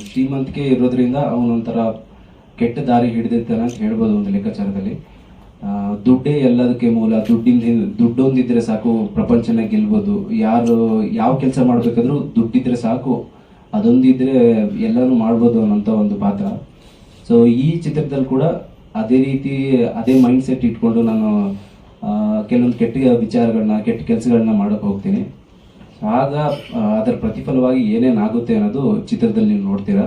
ಶ್ರೀಮಂತಿಕೆ ಇರೋದ್ರಿಂದ ಅವನೊಂಥರ ಕೆಟ್ಟ ದಾರಿ ಹಿಡಿದಿರ್ತಾನೆ ಅಂತ ಹೇಳ್ಬೋದು ಒಂದು ಲೆಕ್ಕಾಚಾರದಲ್ಲಿ. ದುಡ್ಡೇ ಎಲ್ಲದಕ್ಕೆ ಮೂಲ, ದುಡ್ಡೊಂದಿದ್ರೆ ಸಾಕು ಪ್ರಪಂಚನ ಗೆಲ್ಬೋದು. ಯಾವ ಕೆಲಸ ಮಾಡ್ಬೇಕಾದ್ರೂ ದುಡ್ಡಿದ್ರೆ ಸಾಕು, ಅದೊಂದಿದ್ರೆ ಎಲ್ಲನೂ ಮಾಡ್ಬೋದು ಅನ್ನೋಂಥ ಒಂದು ಪಾತ್ರ. ಸೊ ಈ ಚಿತ್ರದಲ್ಲಿ ಕೂಡ ಅದೇ ಮೈಂಡ್ ಸೆಟ್ ಇಟ್ಕೊಂಡು ನಾನು ಕೆಲವೊಂದು ಕೆಟ್ಟ ವಿಚಾರಗಳನ್ನ, ಕೆಟ್ಟ ಕೆಲಸಗಳನ್ನ ಮಾಡೋಕೆ ಹೋಗ್ತೀನಿ. ಆಗ ಅದರ ಪ್ರತಿಫಲವಾಗಿ ಏನೇನಾಗುತ್ತೆ ಅನ್ನೋದು ಚಿತ್ರದಲ್ಲಿ ನೀವು ನೋಡ್ತೀರಾ.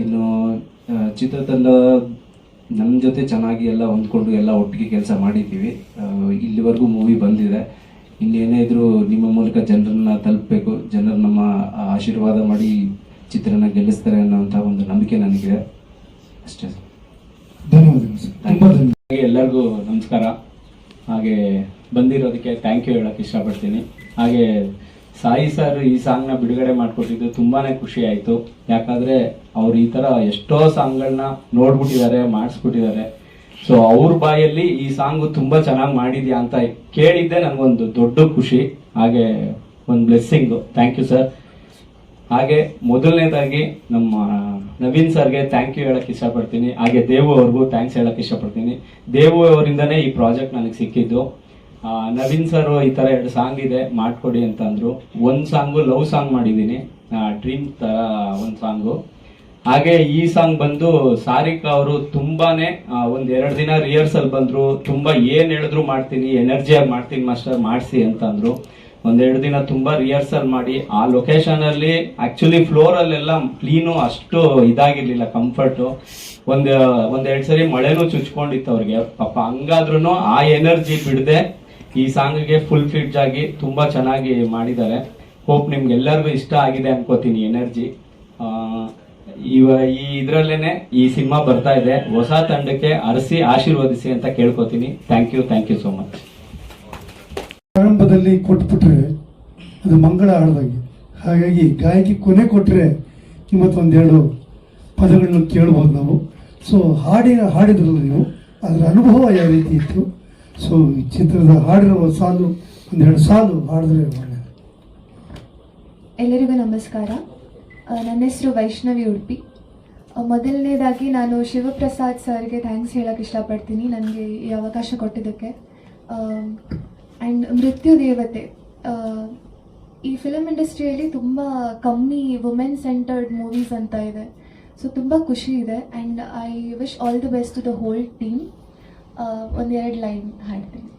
ಇನ್ನು ಚಿತ್ರತಂಡ ನಮ್ಮ ಜೊತೆ ಚೆನ್ನಾಗಿ ಎಲ್ಲ ಹೊಂದ್ಕೊಂಡು ಎಲ್ಲ ಒಟ್ಟಿಗೆ ಕೆಲಸ ಮಾಡಿದ್ದೀವಿ. ಇಲ್ಲಿವರೆಗೂ ಮೂವಿ ಬಂದಿದೆ. ಇನ್ನೇನೇ ಇದ್ರೂ ನಿಮ್ಮ ಮೂಲಕ ಜನರನ್ನ ತಲುಪಬೇಕು, ಜನರು ನಮ್ಮ ಆಶೀರ್ವಾದ ಮಾಡಿ ಚಿತ್ರನ ಗೆಲ್ಲಿಸ್ತಾರೆ ಅನ್ನೋಂಥ ಒಂದು ನಂಬಿಕೆ ನನಗಿದೆ. ಅಷ್ಟೇ. ಧನ್ಯವಾದಗಳು. ಎಲ್ಲರಿಗೂ ನಮಸ್ಕಾರ. ಹಾಗೆ ಬಂದಿರೋದಕ್ಕೆ ಥ್ಯಾಂಕ್ ಯು ಹೇಳಕ್ಕೆ ಇಷ್ಟಪಡ್ತೀನಿ. ಹಾಗೆ ಸಾಯಿ ಸರ್ ಈ ಸಾಂಗ್ನ ಬಿಡುಗಡೆ ಮಾಡಿಕೊಟ್ಟಿದ್ದು ತುಂಬಾ ಖುಷಿ ಆಯಿತು. ಯಾಕಂದರೆ ಅವ್ರು ಈ ಥರ ಎಷ್ಟೋ ಸಾಂಗ್ಗಳನ್ನ ನೋಡ್ಬಿಟ್ಟಿದ್ದಾರೆ, ಮಾಡಿಸ್ಬಿಟ್ಟಿದ್ದಾರೆ. ಸೊ ಅವ್ರ ಬಾಯಲ್ಲಿ ಈ ಸಾಂಗು ತುಂಬ ಚೆನ್ನಾಗಿ ಮಾಡಿದ್ಯಾ ಅಂತ ಕೇಳಿದ್ದೆ ನನಗೊಂದು ದೊಡ್ಡ ಖುಷಿ, ಹಾಗೆ ಒಂದು ಬ್ಲೆಸ್ಸಿಂಗು. Thank you sir. ಹಾಗೆ ಮೊದಲನೇದಾಗಿ ನಮ್ಮ ನವೀನ್ ಸರ್ಗೆ ಥ್ಯಾಂಕ್ ಯು ಹೇಳಕ್ಕೆ ಇಷ್ಟಪಡ್ತೀನಿ. ಹಾಗೆ ದೇವು ಅವ್ರಿಗೂ ಥ್ಯಾಂಕ್ಸ್ ಹೇಳಕ್ಕೆ ಇಷ್ಟಪಡ್ತೀನಿ. ದೇವು ಅವರಿಂದನೇ ಈ ಪ್ರಾಜೆಕ್ಟ್ ನನಗೆ ಸಿಕ್ಕಿದ್ದು. ನವೀನ್ ಸರ್ ಈ ಥರ 2 ಸಾಂಗ್ ಇದೆ ಮಾಡ್ಕೊಡಿ ಅಂತಂದ್ರು. ಒಂದು ಸಾಂಗು ಲವ್ ಸಾಂಗ್ ಮಾಡಿದ್ದೀನಿ, ಡ್ರೀಮ್ ಥರ ಒಂದು ಸಾಂಗು. ಹಾಗೆ ಈ ಸಾಂಗ್ ಬಂದು ಸಾರಿಕಾ ಅವರು ತುಂಬಾನೇ 1-2 ದಿನ ರಿಹರ್ಸಲ್ ಬಂದ್ರು. ತುಂಬಾ ಏನ್ ಹೇಳಿದ್ರು ಮಾಡ್ತೀನಿ, ಎನರ್ಜಿಯಾಗಿ ಮಾಡ್ತೀನಿ ಮಾಸ್ಟರ್, ಮಾಡಿಸಿ ಅಂತಂದ್ರು. 1-2 ದಿನ ತುಂಬಾ ರಿಹರ್ಸಲ್ ಮಾಡಿ ಆ ಲೊಕೇಶನ್ ಅಲ್ಲಿ ಆಕ್ಚುಲಿ ಫ್ಲೋರ್ ಅಲ್ಲೆಲ್ಲ ಕ್ಲೀನು ಅಷ್ಟು ಇದಾಗಿರ್ಲಿಲ್ಲ, ಕಂಫರ್ಟು. ಒಂದೆರಡು ಸರಿ ಮಳೆನೂ ಚುಚ್ಕೊಂಡಿತ್ತು ಅವ್ರಿಗೆ ಪಾಪ. ಹಂಗಾದ್ರೂ ಆ ಎನರ್ಜಿ ಬಿಡದೆ ಈ ಸಾಂಗ್ಗೆ ಫುಲ್ ಫಿಟ್ ಆಗಿ ತುಂಬಾ ಚೆನ್ನಾಗಿ ಮಾಡಿದ್ದಾರೆ. ಹೋಪ್ ನಿಮ್ಗೆ ಎಲ್ಲರಿಗೂ ಇಷ್ಟ ಆಗಿದೆ ಅನ್ಕೋತೀನಿ ಎನರ್ಜಿ. ಈ ಇದ್ರಲ್ಲೇನೆ ಈ ಸಿನಿಮಾ ಬರ್ತಾ ಇದೆ. ಹೊಸ ತಂಡಕ್ಕೆ ಅರಸಿ ಆಶೀರ್ವದಿಸಿ ಅಂತ ಕೇಳ್ಕೊತೀನಿ. Thank you so much. ಪ್ರಾರಂಭದಲ್ಲಿ ಕೊಟ್ಬಿಟ್ರೆ ಅದು ಮಂಗಳ ಹಾಡ್ದಾಗೆ, ಹಾಗಾಗಿ ಗಾಯಕಿ ಕೊನೆ ಕೊಟ್ಟರೆ ಇವತ್ತೊಂದೆರಡು ಪದಗಳನ್ನು ಕೇಳ್ಬೋದು ನಾವು. ಸೊ ಹಾಡಿದ್ರಲ್ಲ ನೀವು, ಅದರ ಅನುಭವ ಯಾವ ರೀತಿ ಇತ್ತು? ಸೊ ಈ ಚಿತ್ರದ ಹಾಡಿರುವ ಸಾಲು ಒಂದೆರಡು ಸಾಲು ಹಾಡಿದ್ರೆ ಒಳ್ಳೆಯದು. ಎಲ್ಲರಿಗೂ ನಮಸ್ಕಾರ. ನನ್ನ ಹೆಸರು ವೈಷ್ಣವಿ ಉಡುಪಿ. ಮೊದಲನೇದಾಗಿ ನಾನು ಶಿವಪ್ರಸಾದ್ ಸರ್ಗೆ ಥ್ಯಾಂಕ್ಸ್ ಹೇಳೋಕ್ಕೆ ಇಷ್ಟಪಡ್ತೀನಿ ನನಗೆ ಈ ಅವಕಾಶ ಕೊಟ್ಟಿದ್ದಕ್ಕೆ. ಆ್ಯಂಡ್ ಮೃತ್ಯು ದೇವತೆ, ಈ ಫಿಲಮ್ ಇಂಡಸ್ಟ್ರಿಯಲ್ಲಿ ತುಂಬ ಕಮ್ಮಿ ವುಮೆನ್ ಸೆಂಟರ್ಡ್ ಮೂವೀಸ್ ಅಂತ ಇದೆ. ಸೊ ತುಂಬ ಖುಷಿ ಇದೆ and I wish all the best to the whole team. ಒಂದೆರಡು ಲೈನ್ ಹಾಡ್ತೀನಿ.